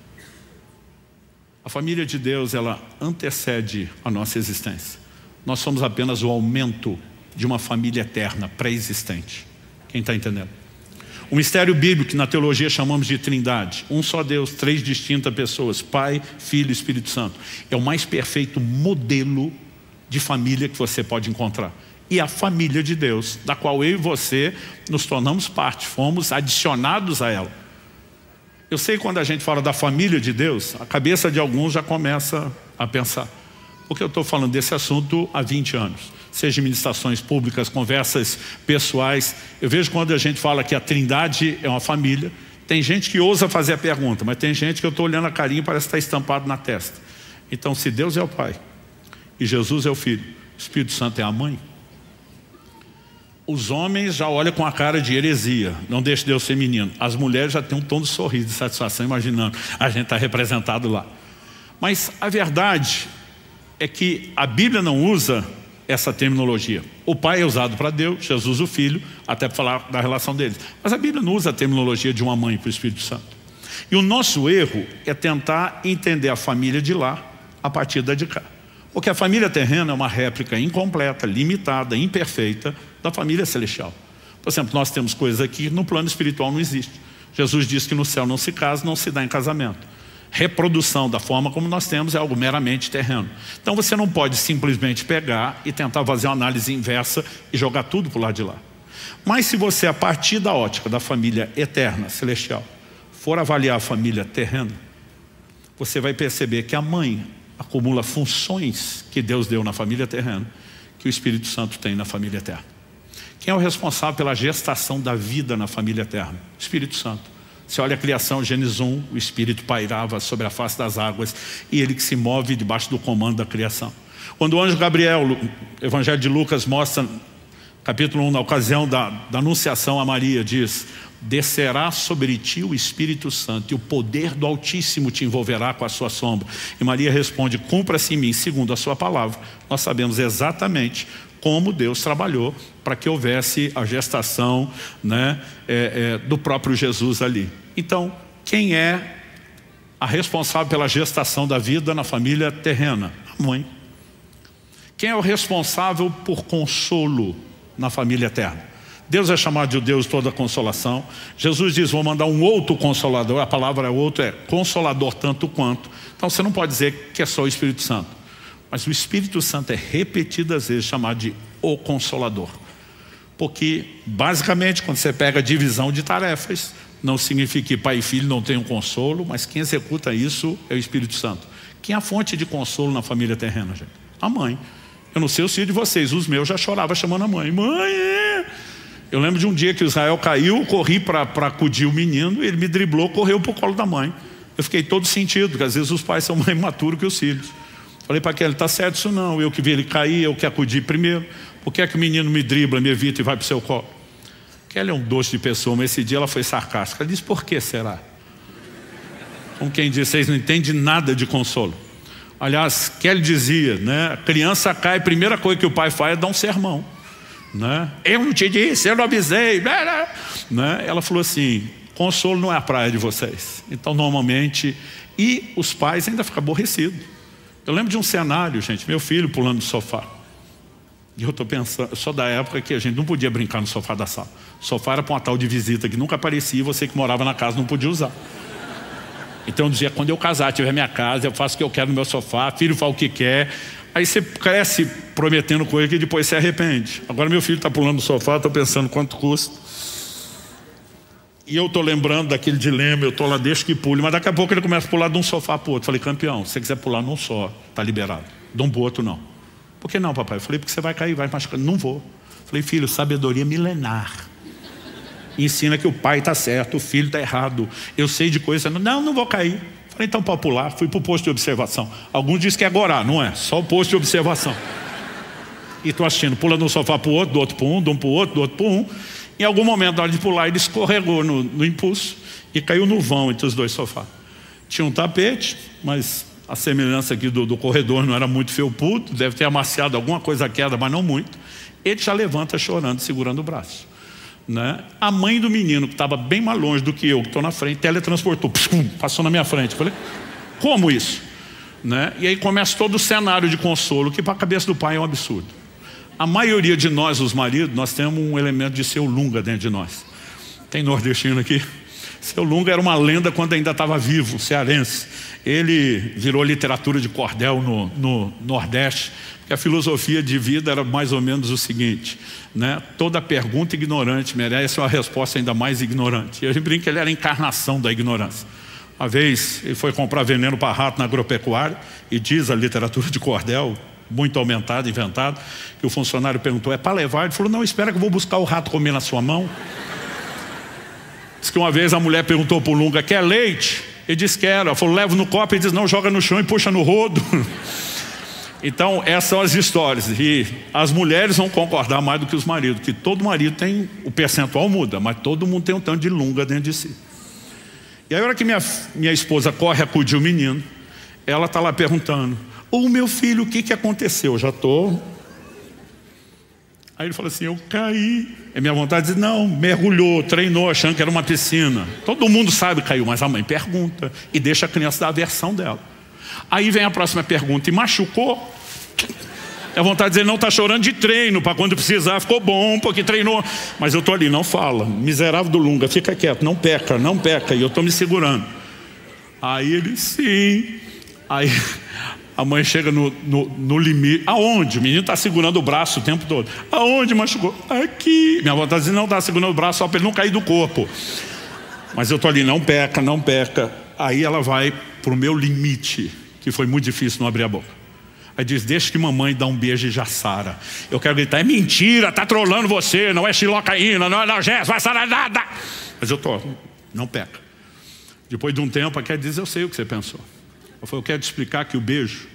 A família de Deus, ela antecede a nossa existência. Nós somos apenas o aumento de uma família eterna, pré-existente. Quem está entendendo? O mistério bíblico, que na teologia chamamos de trindade, um só Deus, 3 distintas pessoas, Pai, Filho e Espírito Santo, é o mais perfeito modelo de família que você pode encontrar. E a família de Deus, da qual eu e você nos tornamos parte, fomos adicionados a ela. Eu sei que quando a gente fala da família de Deus, a cabeça de alguns já começa a pensar. Porque eu estou falando desse assunto há 20 anos. Seja em ministrações públicas, conversas pessoais. Eu vejo quando a gente fala que a Trindade é uma família, tem gente que ousa fazer a pergunta, mas tem gente que eu estou olhando a carinha e parece estar estampado na testa. Então, se Deus é o Pai, e Jesus é o Filho, o Espírito Santo é a Mãe, os homens já olham com a cara de heresia, não deixe Deus ser menino. As mulheres já têm um tom de sorriso, de satisfação, imaginando, a gente está representado lá. Mas a verdade é que a Bíblia não usa essa terminologia. O Pai é usado para Deus, Jesus o Filho, até para falar da relação deles. Mas a Bíblia não usa a terminologia de uma mãe para o Espírito Santo. E o nosso erro é tentar entender a família de lá a partir da de cá. Porque a família terrena é uma réplica incompleta, limitada, imperfeita da família celestial. Por exemplo, nós temos coisas aqui que no plano espiritual não existe. Jesus disse que no céu não se casa, não se dá em casamento. reprodução da forma como nós temos é algo meramente terreno. Então você não pode simplesmente pegar e tentar fazer uma análise inversa e jogar tudo para o lado de lá. Mas se você, a partir da ótica da família eterna, celestial, for avaliar a família terrena, você vai perceber que a mãe acumula funções que Deus deu na família terrena, que o Espírito Santo tem na família eterna. Quem é o responsável pela gestação da vida na família eterna? O Espírito Santo. Você olha a criação, Gênesis 1, o Espírito pairava sobre a face das águas e ele que se move debaixo do comando da criação. Quando o anjo Gabriel, o Evangelho de Lucas mostra, capítulo 1, na ocasião da anunciação a Maria, diz: descerá sobre ti o Espírito Santo e o poder do Altíssimo te envolverá com a sua sombra. E Maria responde: cumpra-se em mim segundo a sua palavra. Nós sabemos exatamente como Deus trabalhou para que houvesse a gestação, né, do próprio Jesus ali. Então, quem é a responsável pela gestação da vida na família terrena? A mãe. Quem é o responsável por consolo na família eterna? Deus é chamado de Deus de toda consolação. Jesus diz: vou mandar um outro consolador. A palavra outro é consolador tanto quanto. Então você não pode dizer que é só o Espírito Santo. Mas o Espírito Santo é repetidas vezes chamado de o Consolador. Porque, basicamente, quando você pega a divisão de tarefas, não significa que pai e filho não tenham consolo, mas quem executa isso é o Espírito Santo. Quem é a fonte de consolo na família terrena, gente? A mãe. Eu não sei o filho de vocês, os meus já choravam chamando a mãe. Mãe! Eu lembro de um dia que o Israel caiu, corri para acudir o menino, ele me driblou, correu para o colo da mãe. Eu fiquei todo sentido, porque às vezes os pais são mais maturos que os filhos. Falei para aquele: está certo isso não, eu que vi ele cair, eu que acudi primeiro. Por que é que o menino me dribla, me evita e vai para o seu colo? Kelly é um doce de pessoa, mas esse dia ela foi sarcástica. Ela disse: por que será? Como quem diz, vocês não entendem nada de consolo. Aliás, Kelly dizia, né, a criança cai, a primeira coisa que o pai faz é dar um sermão, né? Eu não te disse, eu não avisei, né? Ela falou assim: consolo não é a praia de vocês. Então normalmente, e os pais ainda ficam aborrecidos. Eu lembro de um cenário, gente, meu filho pulando no sofá. E eu estou pensando, eu sou da época que a gente não podia brincar no sofá da sala. O sofá era para uma tal de visita que nunca aparecia e você que morava na casa não podia usar. Então eu dizia: quando eu casar, tiver minha casa, eu faço o que eu quero no meu sofá, filho fala o que quer. Aí você cresce prometendo coisa que depois se arrepende. Agora meu filho está pulando no sofá, estou pensando quanto custa. E eu estou lembrando daquele dilema, eu estou lá, deixa que pule, mas daqui a pouco ele começa a pular de um sofá para o outro. Falei: campeão, se você quiser pular num só, está liberado. De um para o outro não. Por que não, papai? Eu falei: porque você vai cair, vai machucar. Não vou. Falei: filho, sabedoria milenar ensina que o pai está certo, o filho está errado. Eu sei de coisa, não vou cair. Falei: então pode pular. Fui para o posto de observação. Alguns dizem que é agora, não é? Só o posto de observação. E estou assistindo, pula de um sofá para o outro, do outro para um, de um para o outro, do outro para um. Em algum momento, na hora de pular, ele escorregou no impulso e caiu no vão entre os dois sofás. Tinha um tapete, mas a semelhança aqui do corredor não era muito felpudo, deve ter amaciado alguma coisa a queda, mas não muito. Ele já levanta chorando, segurando o braço, né? A mãe do menino, que estava bem mais longe do que eu, que estou na frente, teletransportou, passou na minha frente. Eu falei: como isso? Né? E aí começa todo o cenário de consolo, que para a cabeça do pai é um absurdo. A maioria de nós, os maridos, nós temos um elemento de seu Lunga dentro de nós. Tem nordestino aqui? Seu Lunga era uma lenda quando ainda estava vivo, cearense. Ele virou literatura de cordel no Nordeste, porque a filosofia de vida era mais ou menos o seguinte, né? Toda pergunta ignorante merece uma resposta ainda mais ignorante. E a gente brinca que ele era a encarnação da ignorância. Uma vez ele foi comprar veneno para rato na agropecuária e diz a literatura de cordel, muito aumentado, inventado, que o funcionário perguntou: é para levar? Ele falou: não, espera que eu vou buscar o rato comer na sua mão. Diz que uma vez a mulher perguntou para o Lunga: quer leite? Ele disse: quero. Ela falou: leva no copo. Ele diz: não, joga no chão e puxa no rodo. Então essas são as histórias. E as mulheres vão concordar mais do que os maridos, que todo marido tem, o percentual muda, mas todo mundo tem um tanto de Lunga dentro de si. E aí a hora que minha esposa corre acudir o menino, ela está lá perguntando: o meu filho, o que aconteceu? Eu já estou. Aí ele falou assim: eu caí. É minha vontade de dizer: não, mergulhou, treinou, achando que era uma piscina. Todo mundo sabe que caiu, mas a mãe pergunta e deixa a criança dar a versão dela. Aí vem a próxima pergunta: e machucou? É vontade de dizer: não, está chorando de treino, para quando precisar, ficou bom, porque treinou. Mas eu estou ali: não fala, miserável do Lunga, fica quieto, não peca, não peca. E eu estou me segurando. Aí ele, sim. Aí a mãe chega no limite. Aonde? O menino está segurando o braço o tempo todo. Aonde machucou? Aqui. Minha avó está dizendo, não, está segurando o braço só para ele não cair do corpo. Mas eu estou ali, não peca, não peca. Aí ela vai para o meu limite, que foi muito difícil não abrir a boca. Aí diz, deixa que mamãe dá um beijo e já sara. Eu quero gritar, é mentira, tá trolando você, não é xilocaína, não é analgésico, vai sarar nada. Mas eu tô, não peca. Depois de um tempo, ela diz, eu sei o que você pensou. Eu falei, eu quero te explicar que o beijo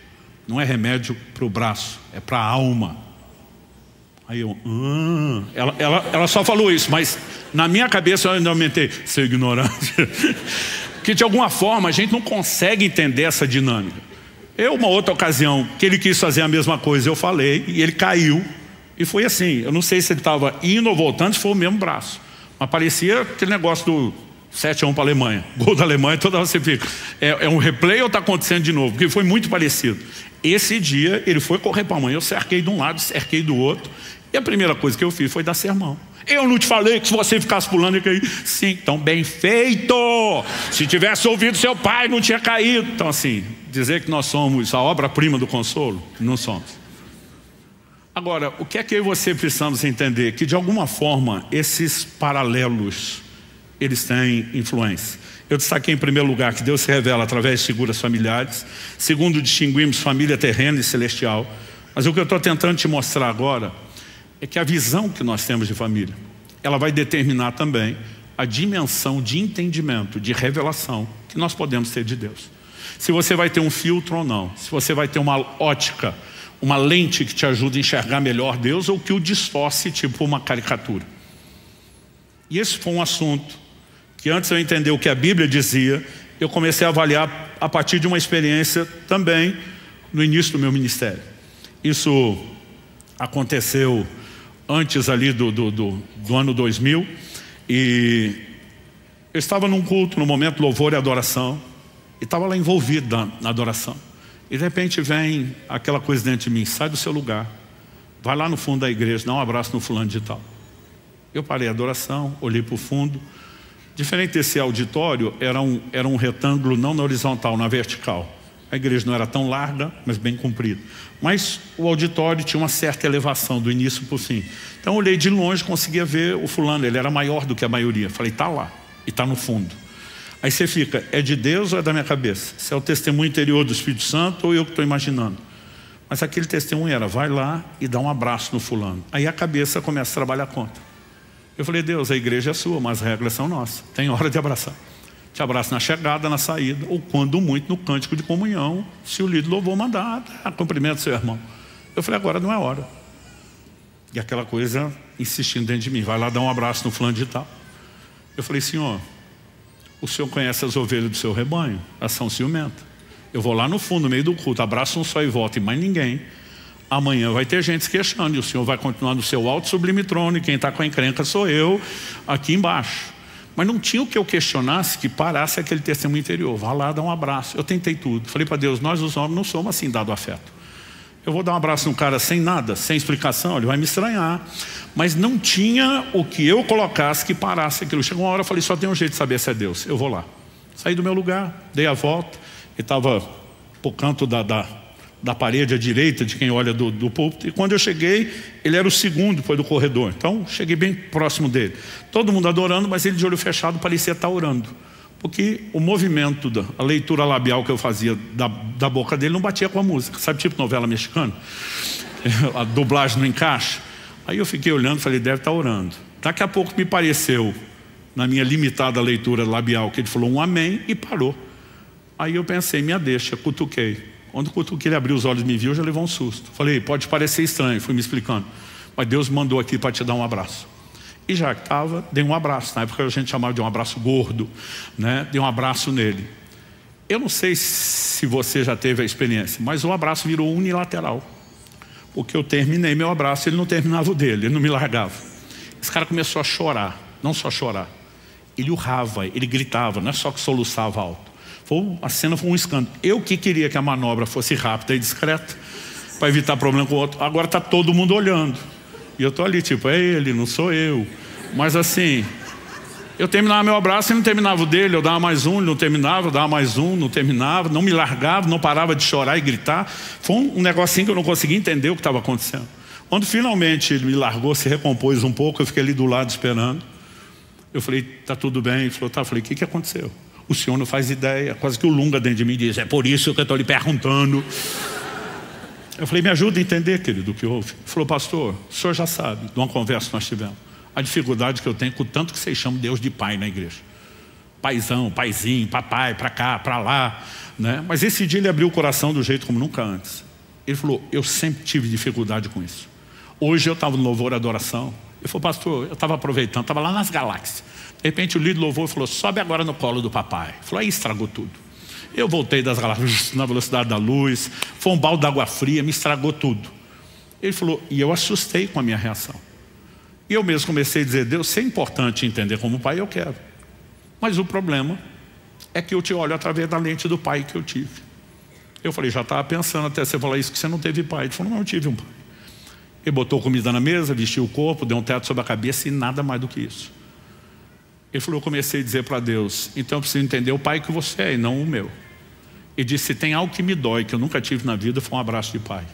não é remédio para o braço, é para a alma. Aí eu, ela só falou isso, mas na minha cabeça eu ainda aumentei, seu ignorante. Porque de alguma forma a gente não consegue entender essa dinâmica. Uma outra ocasião que ele quis fazer a mesma coisa, eu falei, e ele caiu. E foi assim, eu não sei se ele estava indo ou voltando, se foi o mesmo braço. Mas parecia aquele negócio do 7-1 para a Alemanha. Gol da Alemanha, toda hora você fica. É um replay ou está acontecendo de novo? Porque foi muito parecido. Esse dia, ele foi correr para a mãe. Eu cerquei de um lado, cerquei do outro. E a primeira coisa que eu fiz foi dar sermão. Eu não te falei que se você ficasse pulando ia cair? Sim, então bem feito. Se tivesse ouvido seu pai, não tinha caído. Então assim, dizer que nós somos a obra-prima do consolo, não somos. Agora, o que é que eu e você precisamos entender? Que de alguma forma, esses paralelos, eles têm influência. Eu destaquei em primeiro lugar que Deus se revela através de figuras familiares. Segundo, distinguimos família terrena e celestial. Mas o que eu estou tentando te mostrar agora é que a visão que nós temos de família, ela vai determinar também a dimensão de entendimento, de revelação que nós podemos ter de Deus. Se você vai ter um filtro ou não, se você vai ter uma ótica, uma lente que te ajuda a enxergar melhor Deus ou que o distorce tipo uma caricatura. E esse foi um assunto que antes de eu entender o que a Bíblia dizia, eu comecei a avaliar a partir de uma experiência também no início do meu ministério. Isso aconteceu antes ali do ano 2000, e eu estava num culto, no momento de louvor e adoração, e estava lá envolvido na adoração. E de repente vem aquela coisa dentro de mim, sai do seu lugar, vai lá no fundo da igreja, dá um abraço no fulano de tal. Eu parei a adoração, olhei para o fundo. Diferente desse auditório, era um retângulo não na horizontal, na vertical. A igreja não era tão larga, mas bem comprida. Mas o auditório tinha uma certa elevação do início para o fim. Então eu olhei de longe, conseguia ver o fulano, ele era maior do que a maioria. Falei, está lá, e está no fundo. Aí você fica, é de Deus ou é da minha cabeça? Se é o testemunho interior do Espírito Santo ou eu que estou imaginando? Mas aquele testemunho era, vai lá e dá um abraço no fulano. Aí a cabeça começa a trabalhar contra. Eu falei, Deus, a igreja é sua, mas as regras são nossas. Tem hora de abraçar. Te abraço na chegada, na saída, ou quando muito no cântico de comunhão, se o líder louvou mandar, cumprimento seu irmão. Eu falei, agora não é hora. E aquela coisa insistindo dentro de mim, vai lá dar um abraço no fulano de tal. Eu falei, Senhor, o Senhor conhece as ovelhas do seu rebanho, elas são ciumentas. Eu vou lá no fundo, no meio do culto, abraço um só e volto, e mais ninguém. Amanhã vai ter gente se queixando, e o Senhor vai continuar no seu alto sublime trono, e quem está com a encrenca sou eu, aqui embaixo. Mas não tinha o que eu questionasse que parasse aquele testemunho interior. Vá lá, dá um abraço. Eu tentei tudo. Falei para Deus, nós os homens não somos assim, dado afeto. Eu vou dar um abraço num cara sem nada, sem explicação, ele vai me estranhar. Mas não tinha o que eu colocasse que parasse aquilo. Chegou uma hora, eu falei, só tem um jeito de saber se é Deus. Eu vou lá. Saí do meu lugar, dei a volta. Ele estava pro canto da parede à direita de quem olha do púlpito. E quando eu cheguei, ele era o segundo depois do corredor. Então, cheguei bem próximo dele. Todo mundo adorando, mas ele de olho fechado parecia estar orando. Porque o movimento, a leitura labial que eu fazia da boca dele não batia com a música. Sabe, tipo novela mexicana? A dublagem não encaixa. Aí eu fiquei olhando e falei, deve estar orando. Daqui a pouco me pareceu, na minha limitada leitura labial, que ele falou um amém e parou. Aí eu pensei, minha deixa, cutuquei. Quando ele abriu os olhos e me viu, já levou um susto. Falei, pode parecer estranho, fui me explicando. Mas Deus mandou aqui para te dar um abraço. E já que estava, dei um abraço. Na época a gente chamava de um abraço gordo, né? Dei um abraço nele. Eu não sei se você já teve a experiência, mas o abraço virou unilateral. Porque eu terminei meu abraço, ele não terminava o dele, ele não me largava. Esse cara começou a chorar, não só chorar. Ele urrava, ele gritava, não é só que soluçava alto. A cena foi um escândalo. Eu que queria que a manobra fosse rápida e discreta, para evitar problema com o outro. Agora está todo mundo olhando. E eu estou ali, tipo, é ele, não sou eu. Mas assim, Eu terminava meu abraço e não terminava o dele. Eu dava mais um, ele não terminava, eu dava mais um, não terminava. Não me largava, não parava de chorar e gritar. Foi um negocinho que eu não conseguia entender o que estava acontecendo. Quando finalmente ele me largou, se recompôs um pouco, eu fiquei ali do lado esperando. Eu falei, tá tudo bem? Ele falou, tá. Eu falei, o que aconteceu? O senhor não faz ideia. Quase que o Lunga dentro de mim diz, é por isso que eu estou lhe perguntando. Eu falei, me ajuda a entender, querido, o que houve. Ele falou, pastor, o senhor já sabe, de uma conversa que nós tivemos, a dificuldade que eu tenho com o tanto que vocês chamam Deus de pai na igreja. Paizão, paizinho, papai, para cá, para lá, né? Mas esse dia ele abriu o coração do jeito como nunca antes. Ele falou, eu sempre tive dificuldade com isso. Hoje eu estava no louvor e adoração. Ele falou, pastor, eu estava aproveitando, estava lá nas galáxias. De repente o líder do louvor falou, sobe agora no colo do papai. Ele falou, aí estragou tudo. Eu voltei das galáxias na velocidade da luz, foi um balde d'água fria, me estragou tudo. Ele falou, e eu assustei com a minha reação. E eu mesmo comecei a dizer, Deus, se é importante entender como pai, eu quero. Mas o problema é que eu te olho através da lente do pai que eu tive. Eu falei, já estava pensando até você falar isso, que você não teve pai. Ele falou, não, eu tive um pai. Ele botou comida na mesa, vestiu o corpo, deu um teto sobre a cabeça e nada mais do que isso. Ele falou, eu comecei a dizer para Deus, então eu preciso entender o pai que você é e não o meu. Ele disse, se tem algo que me dói, que eu nunca tive na vida, foi um abraço de pai.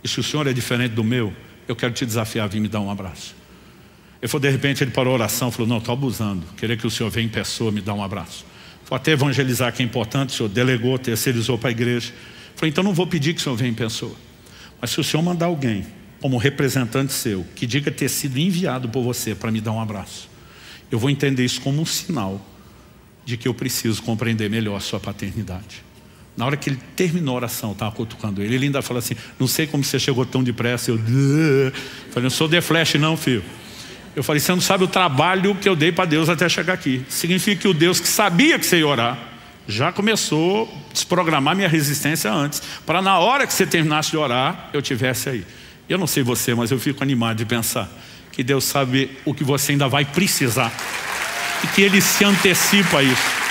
E se o senhor é diferente do meu, eu quero te desafiar a vir me dar um abraço. Ele falou, de repente ele parou a oração, falou, não, estou abusando, queria que o senhor venha em pessoa me dar um abraço. Falei, até evangelizar que é importante, o senhor delegou, terceirizou para a igreja. Falei, então não vou pedir que o senhor venha em pessoa. Mas se o senhor mandar alguém, como representante seu, que diga ter sido enviado por você para me dar um abraço, eu vou entender isso como um sinal de que eu preciso compreender melhor a sua paternidade. Na hora que ele terminou a oração, eu estava cutucando ele, ele ainda falou assim, não sei como você chegou tão depressa. Eu falei, não sou The Flash não, filho. Eu falei, você não sabe o trabalho que eu dei para Deus até chegar aqui. Significa que o Deus que sabia que você ia orar, já começou a desprogramar minha resistência antes, para na hora que você terminasse de orar, eu estivesse aí. Eu não sei você, mas eu fico animado de pensar que Deus sabe o que você ainda vai precisar e que Ele se antecipa a isso.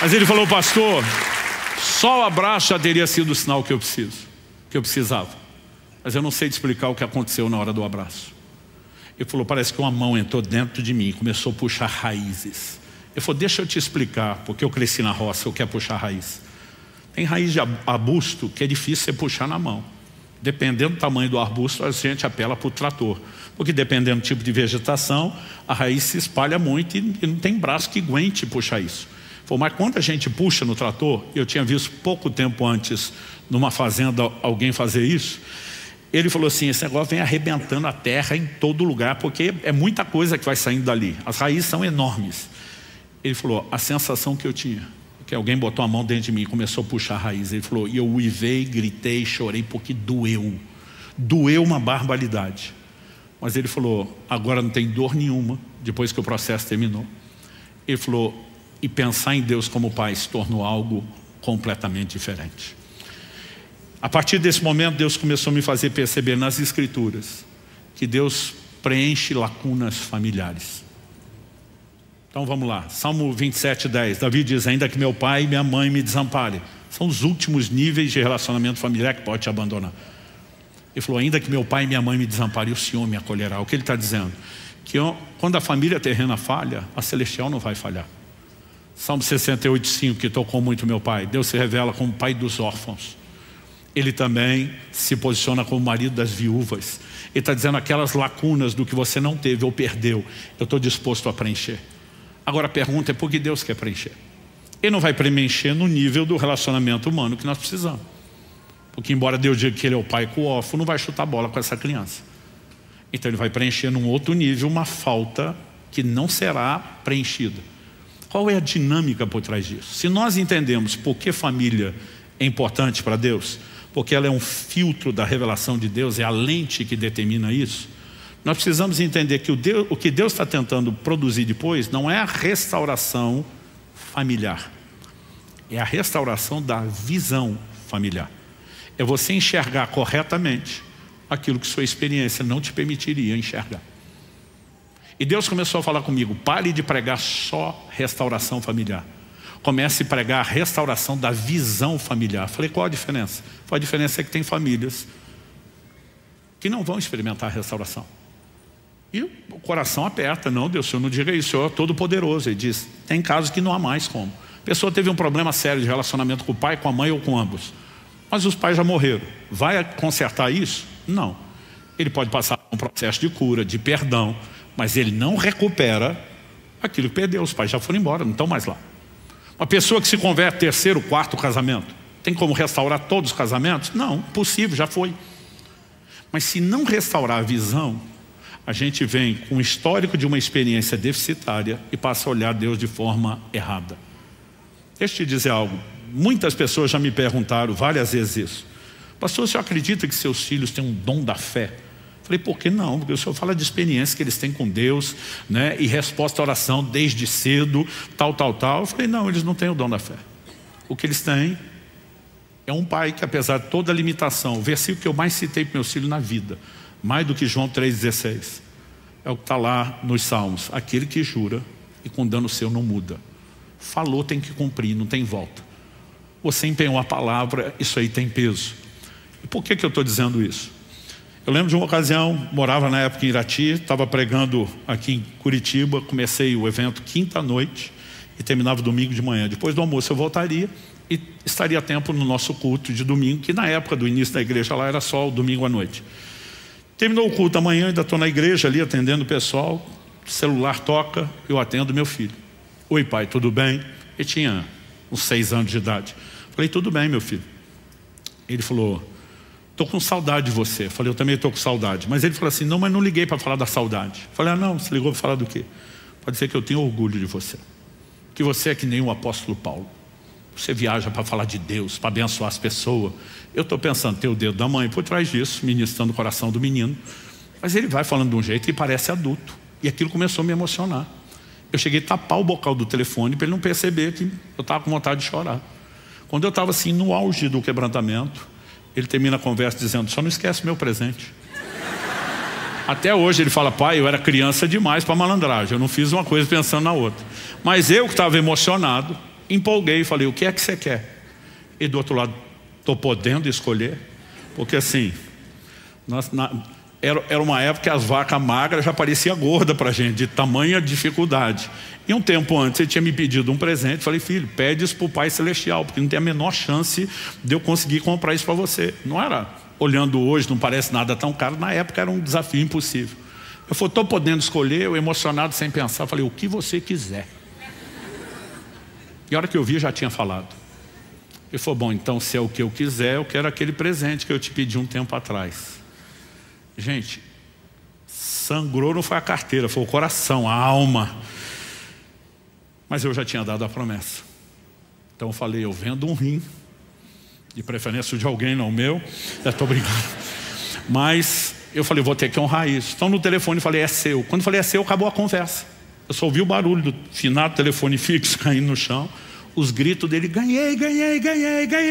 Mas ele falou, pastor, só o abraço já teria sido o sinal que eu precisava. Mas eu não sei te explicar o que aconteceu na hora do abraço. Ele falou, parece que uma mão entrou dentro de mim e começou a puxar raízes. Ele falou, deixa eu te explicar, porque eu cresci na roça, eu quero puxar raiz. Tem raiz de arbusto que é difícil você puxar na mão. Dependendo do tamanho do arbusto, a gente apela para o trator. Porque dependendo do tipo de vegetação, a raiz se espalha muito e não tem braço que aguente puxar isso. Falou, mas quando a gente puxa no trator, eu tinha visto pouco tempo antes, numa fazenda, alguém fazer isso. Ele falou assim, esse negócio vem arrebentando a terra em todo lugar, porque é muita coisa que vai saindo dali. As raízes são enormes. Ele falou, a sensação que eu tinha, que alguém botou a mão dentro de mim e começou a puxar a raiz. Ele falou, e eu uivei, gritei, chorei, porque doeu. Doeu uma barbaridade. Mas ele falou, agora não tem dor nenhuma, depois que o processo terminou. Ele falou, e pensar em Deus como pai se tornou algo completamente diferente. A partir desse momento, Deus começou a me fazer perceber nas Escrituras que Deus preenche lacunas familiares. Então vamos lá, Salmo 27:10, Davi diz, ainda que meu pai e minha mãe me desamparem. São os últimos níveis de relacionamento familiar que pode te abandonar. Ele falou, ainda que meu pai e minha mãe me desamparem, o Senhor me acolherá. O que ele está dizendo? Que quando a família terrena falha, a celestial não vai falhar. Salmo 68:5, que tocou muito meu pai. Deus se revela como pai dos órfãos. Ele também se posiciona como marido das viúvas. Ele está dizendo aquelas lacunas do que você não teve ou perdeu, eu estou disposto a preencher. Agora a pergunta é por que Deus quer preencher? Ele não vai preencher no nível do relacionamento humano que nós precisamos. Porque embora Deus diga que Ele é o pai com o órfão, não vai chutar bola com essa criança. Então Ele vai preencher num outro nível uma falta que não será preenchida. Qual é a dinâmica por trás disso? Se nós entendemos por que família é importante para Deus, porque ela é um filtro da revelação de Deus, é a lente que determina isso, nós precisamos entender que o que Deus está tentando produzir depois não é a restauração familiar, é a restauração da visão familiar. É você enxergar corretamente aquilo que sua experiência não te permitiria enxergar. E Deus começou a falar comigo, pare de pregar só restauração familiar. Comece a pregar a restauração da visão familiar. Falei, qual a diferença? A diferença é que tem famílias que não vão experimentar a restauração. E o coração aperta. Não, Deus, o Senhor não diga isso, o Senhor é todo poderoso. Ele diz, tem casos que não há mais como. A pessoa teve um problema sério de relacionamento com o pai, com a mãe ou com ambos. Mas os pais já morreram. Vai consertar isso? Não. Ele pode passar por um processo de cura, de perdão, mas ele não recupera aquilo que perdeu. Os pais já foram embora, não estão mais lá. Uma pessoa que se converte terceiro, quarto casamento, tem como restaurar todos os casamentos? Não, possível, já foi. Mas se não restaurar a visão, a gente vem com um histórico de uma experiência deficitária e passa a olhar Deus de forma errada. Deixa eu te dizer algo. Muitas pessoas já me perguntaram várias vezes isso. Pastor, o senhor acredita que seus filhos têm um dom da fé? Falei, por que não? Porque o senhor fala de experiência que eles têm com Deus, né? E resposta à oração desde cedo, tal. Eu falei, não, eles não têm o dom da fé. O que eles têm é um pai que, apesar de toda a limitação, o versículo que eu mais citei para meus filhos na vida, mais do que João 3,16, é o que está lá nos Salmos. Aquele que jura e com dano seu não muda. Falou, tem que cumprir, não tem volta. Você empenhou a palavra, isso aí tem peso. E por que eu estou dizendo isso? Eu lembro de uma ocasião, morava na época em Irati, estava pregando aqui em Curitiba, comecei o evento quinta à noite e terminava domingo de manhã. Depois do almoço eu voltaria e estaria a tempo no nosso culto de domingo, que na época do início da igreja lá era só o domingo à noite. Terminou o culto amanhã, ainda estou na igreja ali atendendo o pessoal, o celular toca, eu atendo meu filho. Oi pai, tudo bem? Ele tinha uns 6 anos de idade. Falei, tudo bem meu filho. Ele falou, estou com saudade de você. Falei, eu também estou com saudade. Mas ele falou assim, não, mas não liguei para falar da saudade. Falei, não, você ligou para falar do quê? Pode ser que eu tenha orgulho de você. Que você é que nem o apóstolo Paulo. Você viaja para falar de Deus, para abençoar as pessoas. Eu estou pensando, ter o dedo da mãe por trás disso, ministrando o coração do menino. Mas ele vai falando de um jeito que parece adulto. E aquilo começou a me emocionar. Eu cheguei a tapar o bocal do telefone para ele não perceber que eu estava com vontade de chorar. Quando eu estava assim no auge do quebrantamento, ele termina a conversa dizendo, só não esquece meu presente. Até hoje ele fala, pai, eu era criança demais para malandragem, eu não fiz uma coisa pensando na outra. Mas eu que estava emocionado, empolguei e falei, o que é que você quer? E do outro lado, estou podendo escolher? Porque assim, era uma época que as vacas magras já pareciam gordas para a gente, de tamanha dificuldade. E um tempo antes ele tinha me pedido um presente. Falei, filho, pede isso para o Pai Celestial, porque não tem a menor chance de eu conseguir comprar isso para você. Não era, olhando hoje, não parece nada tão caro. Na época era um desafio impossível. Eu falei, estou podendo escolher, eu emocionado sem pensar. Falei, o que você quiser. E a hora que eu vi, eu já tinha falado. Ele falou, bom, então se é o que eu quiser, eu quero aquele presente que eu te pedi um tempo atrás. Gente, sangrou não foi a carteira, foi o coração, a alma. Mas eu já tinha dado a promessa. Então eu falei, eu vendo um rim, de preferência o de alguém, não o meu. Eu estou brincando. Mas eu falei, vou ter que honrar isso. Então no telefone eu falei, é seu. Quando eu falei, é seu, acabou a conversa. Eu só ouvi o barulho do finado telefone fixo caindo no chão. Os gritos dele, ganhei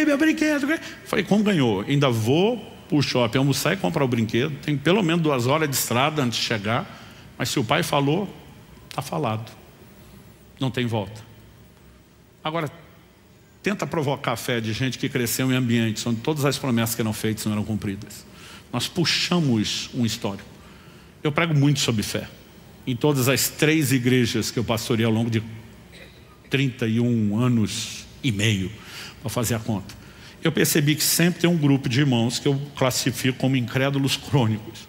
meu brinquedo. Ganhei. Falei, como ganhou? Ainda vou para o shopping almoçar e comprar o brinquedo. Tem pelo menos 2 horas de estrada antes de chegar. Mas se o pai falou, está falado. Não tem volta. Agora, tenta provocar a fé de gente que cresceu em ambientes onde todas as promessas que eram feitas não eram cumpridas. Nós puxamos um histórico. Eu prego muito sobre fé. Em todas as 3 igrejas que eu pastorei ao longo de 31 anos e meio, para fazer a conta. Eu percebi que sempre tem um grupo de irmãos que eu classifico como incrédulos crônicos.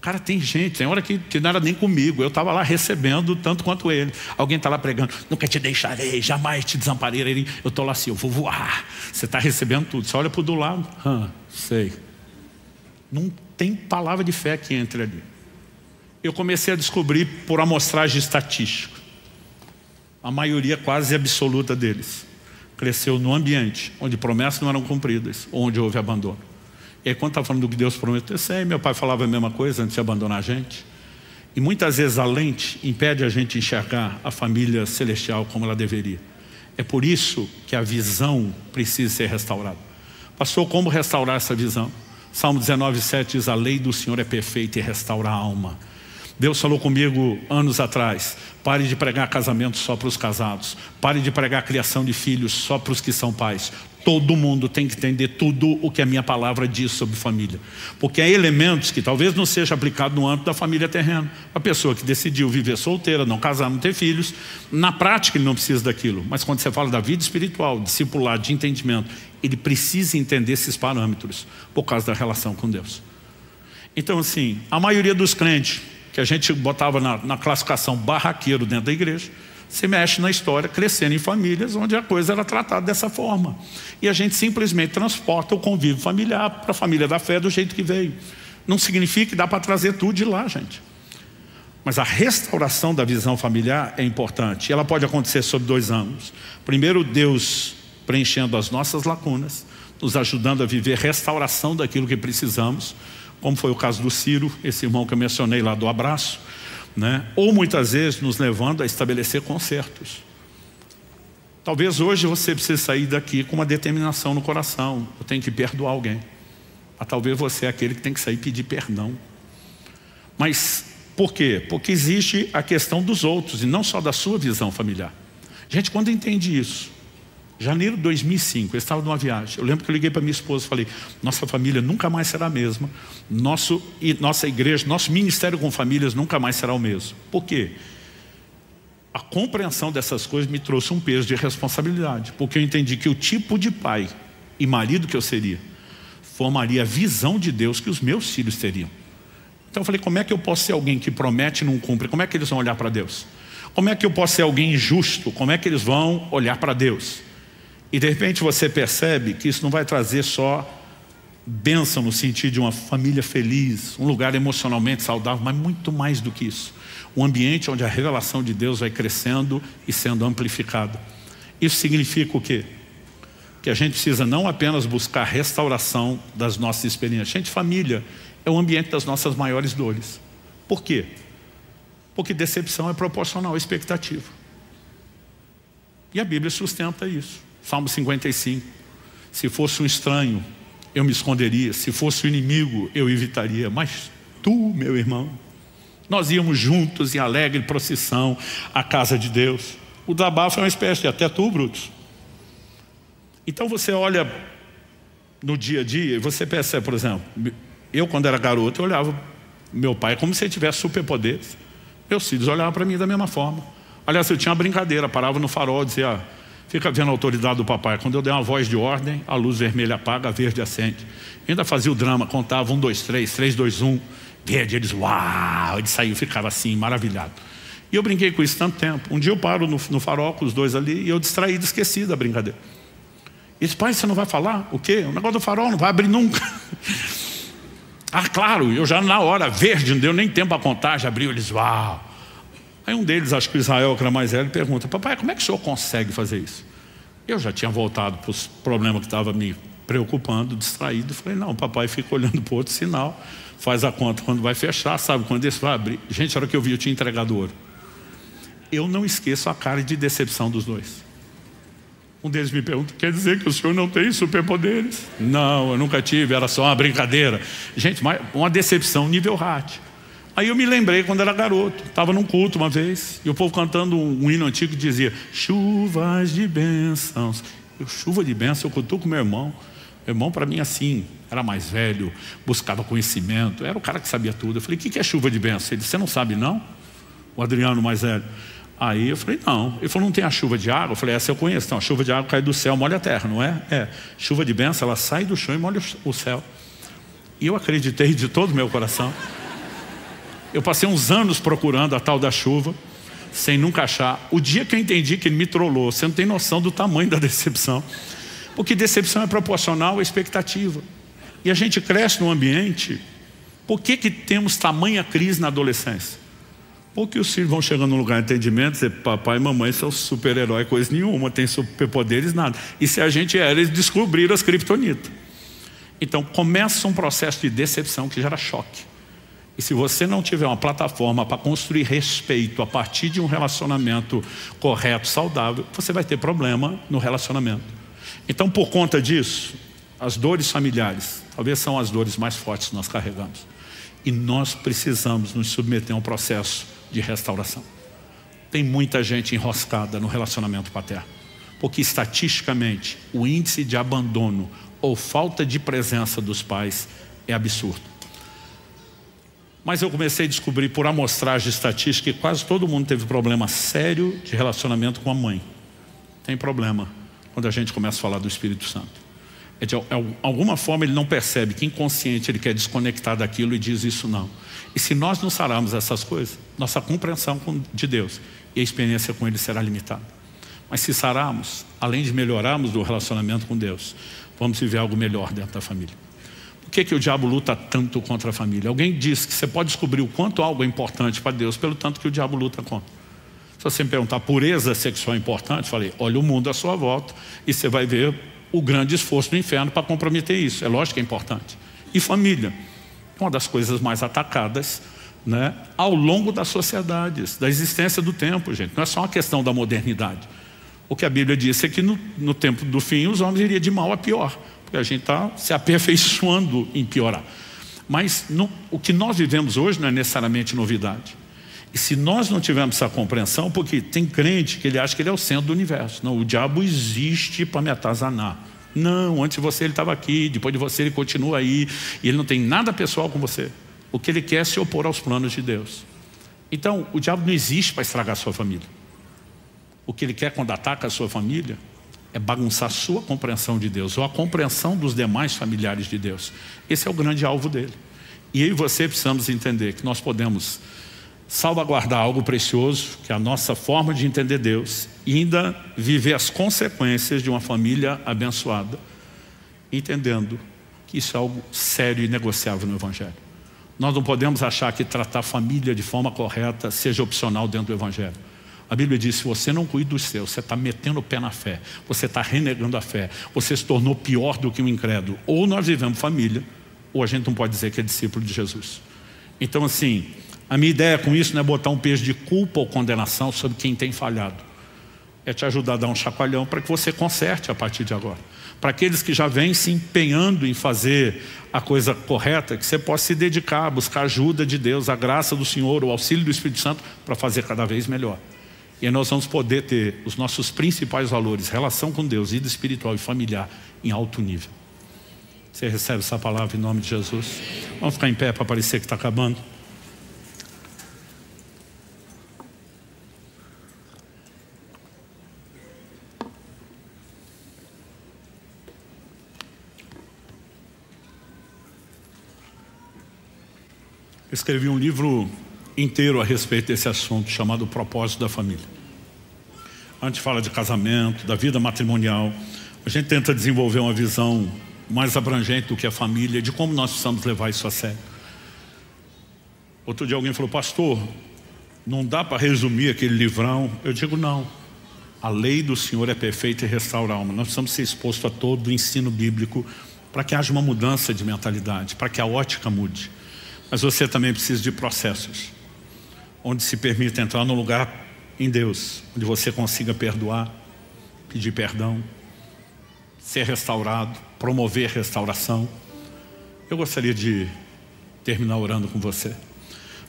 Cara, tem gente, tem hora que não era nem comigo. Eu estava lá recebendo tanto quanto ele. Alguém está lá pregando, nunca te deixarei, jamais te desampararei. Eu estou lá assim, eu vou voar. Você está recebendo tudo. Você olha para o do lado, sei. Não tem palavra de fé que entre ali. Eu comecei a descobrir por amostragem estatística. A maioria quase absoluta deles cresceu no ambiente onde promessas não eram cumpridas, onde houve abandono. E aí quando está falando do que Deus prometeu, meu pai falava a mesma coisa antes de abandonar a gente. E muitas vezes a lente impede a gente enxergar a família celestial como ela deveria. É por isso que a visão precisa ser restaurada. Pastor, como restaurar essa visão? Salmo 19:7 diz, a lei do Senhor é perfeita e restaura a alma. Deus falou comigo anos atrás, pare de pregar casamento só para os casados, pare de pregar criação de filhos só para os que são pais. Todo mundo tem que entender tudo o que a minha palavra diz sobre família. Porque há elementos que talvez não seja aplicado no âmbito da família terrena. A pessoa que decidiu viver solteira, não casar, não ter filhos, na prática ele não precisa daquilo. Mas quando você fala da vida espiritual, discipulado, de entendimento, ele precisa entender esses parâmetros por causa da relação com Deus. Então assim, a maioria dos crentes que a gente botava na classificação barraqueiro dentro da igreja, se mexe na história, crescendo em famílias onde a coisa era tratada dessa forma. E a gente simplesmente transporta o convívio familiar para a família da fé do jeito que veio. Não significa que dá para trazer tudo de lá, gente. Mas a restauração da visão familiar é importante. Ela pode acontecer sob 2 ângulos. Primeiro, Deus preenchendo as nossas lacunas, nos ajudando a viver restauração daquilo que precisamos, como foi o caso do Ciro, esse irmão que eu mencionei lá do abraço, né? Ou muitas vezes nos levando a estabelecer consertos. Talvez hoje você precise sair daqui com uma determinação no coração: eu tenho que perdoar alguém. Mas talvez você é aquele que tem que sair e pedir perdão. Mas por quê? Porque existe a questão dos outros e não só da sua visão familiar. Gente, quando entende isso, janeiro de 2005, eu estava numa viagem. Eu lembro que eu liguei para minha esposa e falei: nossa família nunca mais será a mesma. Nossa igreja, nosso ministério com famílias nunca mais será o mesmo. Por quê? A compreensão dessas coisas me trouxe um peso de responsabilidade. Porque eu entendi que o tipo de pai e marido que eu seria formaria a visão de Deus que os meus filhos teriam. Então eu falei: como é que eu posso ser alguém que promete e não cumpre? Como é que eles vão olhar para Deus? Como é que eu posso ser alguém injusto? Como é que eles vão olhar para Deus? E de repente você percebe que isso não vai trazer só bênção no sentido de uma família feliz, um lugar emocionalmente saudável, mas muito mais do que isso. Um ambiente onde a revelação de Deus vai crescendo e sendo amplificada. Isso significa o quê? Que a gente precisa não apenas buscar restauração das nossas experiências. Gente, família é o ambiente das nossas maiores dores. Por quê? Porque decepção é proporcional à expectativa. E a Bíblia sustenta isso. Salmo 55, se fosse um estranho, eu me esconderia, se fosse um inimigo, eu evitaria, mas tu, meu irmão, nós íamos juntos em alegre procissão à casa de Deus. O desabafo é uma espécie de até tu, Brutus. Então você olha no dia a dia e você percebe, por exemplo, eu quando era garoto, eu olhava meu pai como se ele tivesse superpoderes. Meus filhos olhavam para mim da mesma forma. Aliás, eu tinha uma brincadeira, parava no farol e dizia: fica vendo a autoridade do papai. Quando eu der uma voz de ordem, a luz vermelha apaga, a verde acende. Eu ainda fazia o drama, contava 1, 2, 3, 3, 2, 1, verde. Eles, uau! Ele saiu, ficava assim, maravilhado. E eu brinquei com isso tanto tempo. Um dia eu paro no farol com os dois ali e eu distraído, esqueci da brincadeira. E disse: pai, você não vai falar? O quê? O negócio do farol não vai abrir nunca. Ah, claro, eu já na hora, verde, não deu nem tempo a contar, já abriu, eles, uau! Aí um deles, acho que o Israel, que era mais velho, pergunta: papai, como é que o senhor consegue fazer isso? Eu já tinha voltado para os problemas que estavam me preocupando, distraído. Falei: não, papai fica olhando para o outro sinal, faz a conta quando vai fechar, sabe quando esse vai abrir. Gente, a hora que eu vi, eu tinha entregado ouro. Eu não esqueço a cara de decepção dos dois. Um deles me pergunta: quer dizer que o senhor não tem superpoderes? Não, eu nunca tive, era só uma brincadeira. Gente, uma decepção nível Rat. Aí eu me lembrei quando era garoto, estava num culto uma vez, e o povo cantando um hino antigo que dizia: chuvas de bênçãos. Chuva de bênçãos, eu cutuco meu irmão. Meu irmão, para mim, assim, era mais velho, buscava conhecimento, era o cara que sabia tudo. Eu falei: o que é chuva de bênçãos? Ele disse: você não sabe não? O Adriano mais velho. Aí eu falei: não. Ele falou: não tem a chuva de água? Eu falei: essa eu conheço. Então, a chuva de água cai do céu, molha a terra, não é? É. Chuva de bênção, ela sai do chão e molha o céu. E eu acreditei de todo o meu coração. Eu passei uns anos procurando a tal da chuva, sem nunca achar. O dia que eu entendi que ele me trollou, você não tem noção do tamanho da decepção. Porque decepção é proporcional à expectativa. E a gente cresce num ambiente. Por que temos tamanha crise na adolescência? Porque os filhos vão chegando num lugar de entendimento e dizem: papai e mamãe são super-herói, coisa nenhuma, tem superpoderes, nada. E se a gente eles descobriram as criptonitas. Então começa um processo de decepção que gera choque. E se você não tiver uma plataforma para construir respeito a partir de um relacionamento correto, saudável, você vai ter problema no relacionamento. Então, por conta disso, as dores familiares talvez são as dores mais fortes que nós carregamos. E nós precisamos nos submeter a um processo de restauração. Tem muita gente enroscada no relacionamento paterno. Porque estatisticamente o índice de abandono ou falta de presença dos pais é absurdo. Mas eu comecei a descobrir por amostragem estatística que quase todo mundo teve problema sério de relacionamento com a mãe. Tem problema quando a gente começa a falar do Espírito Santo. De alguma forma ele não percebe que inconsciente ele quer desconectar daquilo e diz isso não. E se nós não sararmos essas coisas, nossa compreensão de Deus e a experiência com Ele será limitada. Mas se sararmos, além de melhorarmos o relacionamento com Deus, vamos viver algo melhor dentro da família. Por que o diabo luta tanto contra a família? Alguém diz que você pode descobrir o quanto algo é importante para Deus pelo tanto que o diabo luta contra. Se você me perguntar, pureza sexual é importante? Falei, olha o mundo à sua volta e você vai ver o grande esforço do inferno para comprometer isso. É lógico que é importante. E família, uma das coisas mais atacadas, né, ao longo das sociedades, da existência do tempo, gente. Não é só uma questão da modernidade. O que a Bíblia diz é que no tempo do fim os homens iriam de mal a pior. Porque a gente está se aperfeiçoando em piorar. Mas o que nós vivemos hoje não é necessariamente novidade. E se nós não tivermos essa compreensão, porque tem crente que ele acha que ele é o centro do universo. Não, o diabo existe para me atazanar. Não, antes de você ele estava aqui, depois de você ele continua aí, e ele não tem nada pessoal com você. O que ele quer é se opor aos planos de Deus. Então, o diabo não existe para estragar a sua família. O que ele quer quando ataca a sua família é bagunçar a sua compreensão de Deus, ou a compreensão dos demais familiares de Deus. Esse é o grande alvo dele. E eu e você precisamos entender que nós podemos salvaguardar algo precioso, que é a nossa forma de entender Deus, e ainda viver as consequências de uma família abençoada, entendendo que isso é algo sério e negociável no Evangelho. Nós não podemos achar que tratar a família de forma correta seja opcional dentro do Evangelho. A Bíblia diz, se você não cuida dos seus, você está metendo o pé na fé, você está renegando a fé, você se tornou pior do que um incrédulo. Ou nós vivemos família, ou a gente não pode dizer que é discípulo de Jesus. Então assim, a minha ideia com isso não é botar um peso de culpa ou condenação sobre quem tem falhado. É te ajudar a dar um chacoalhão para que você conserte a partir de agora. Para aqueles que já vêm se empenhando em fazer a coisa correta, que você possa se dedicar a buscar a ajuda de Deus, a graça do Senhor, o auxílio do Espírito Santo para fazer cada vez melhor. E aí nós vamos poder ter os nossos principais valores, relação com Deus, vida espiritual e familiar em alto nível. Você recebe essa palavra em nome de Jesus? Vamos ficar em pé para parecer que está acabando. Eu escrevi um livro inteiro a respeito desse assunto, chamado O Propósito da Família. A gente fala de casamento, da vida matrimonial. A gente tenta desenvolver uma visão mais abrangente do que a família, de como nós precisamos levar isso a sério. Outro dia alguém falou, pastor, não dá para resumir aquele livrão? Eu digo, não. A lei do Senhor é perfeita e restaura a alma. Nós precisamos ser expostos a todo o ensino bíblico para que haja uma mudança de mentalidade, para que a ótica mude. Mas você também precisa de processos, onde se permite entrar num lugar em Deus, onde você consiga perdoar, pedir perdão, ser restaurado, promover restauração. Eu gostaria de terminar orando com você.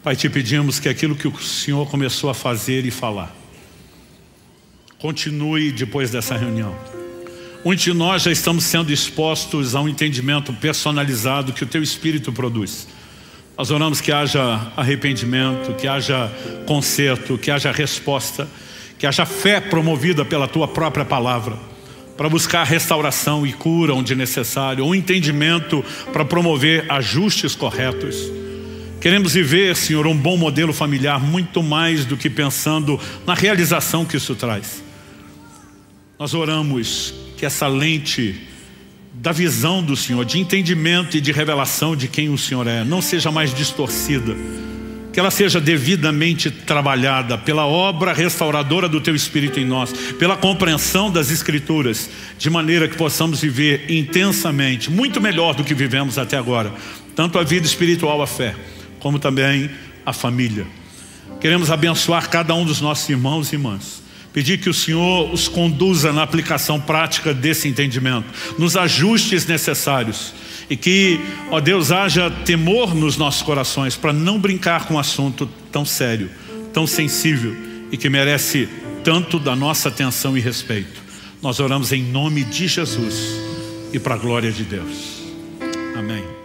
Pai, te pedimos que aquilo que o Senhor começou a fazer e falar, continue depois dessa reunião. Muitos de nós já estamos sendo expostos a um entendimento personalizado que o Teu Espírito produz. Nós oramos que haja arrependimento, que haja conserto, que haja resposta, que haja fé promovida pela Tua própria palavra, para buscar restauração e cura onde necessário, um entendimento para promover ajustes corretos. Queremos viver, Senhor, um bom modelo familiar, muito mais do que pensando na realização que isso traz. Nós oramos que essa lente da visão do Senhor, de entendimento e de revelação de quem o Senhor é, não seja mais distorcida, que ela seja devidamente trabalhada pela obra restauradora do Teu Espírito em nós, pela compreensão das Escrituras, de maneira que possamos viver intensamente, muito melhor do que vivemos até agora, tanto a vida espiritual, a fé, como também a família. Queremos abençoar cada um dos nossos irmãos e irmãs, pedir que o Senhor os conduza na aplicação prática desse entendimento, nos ajustes necessários, e que, ó Deus, haja temor nos nossos corações para não brincar com um assunto tão sério, tão sensível e que merece tanto da nossa atenção e respeito. Nós oramos em nome de Jesus e para a glória de Deus. Amém.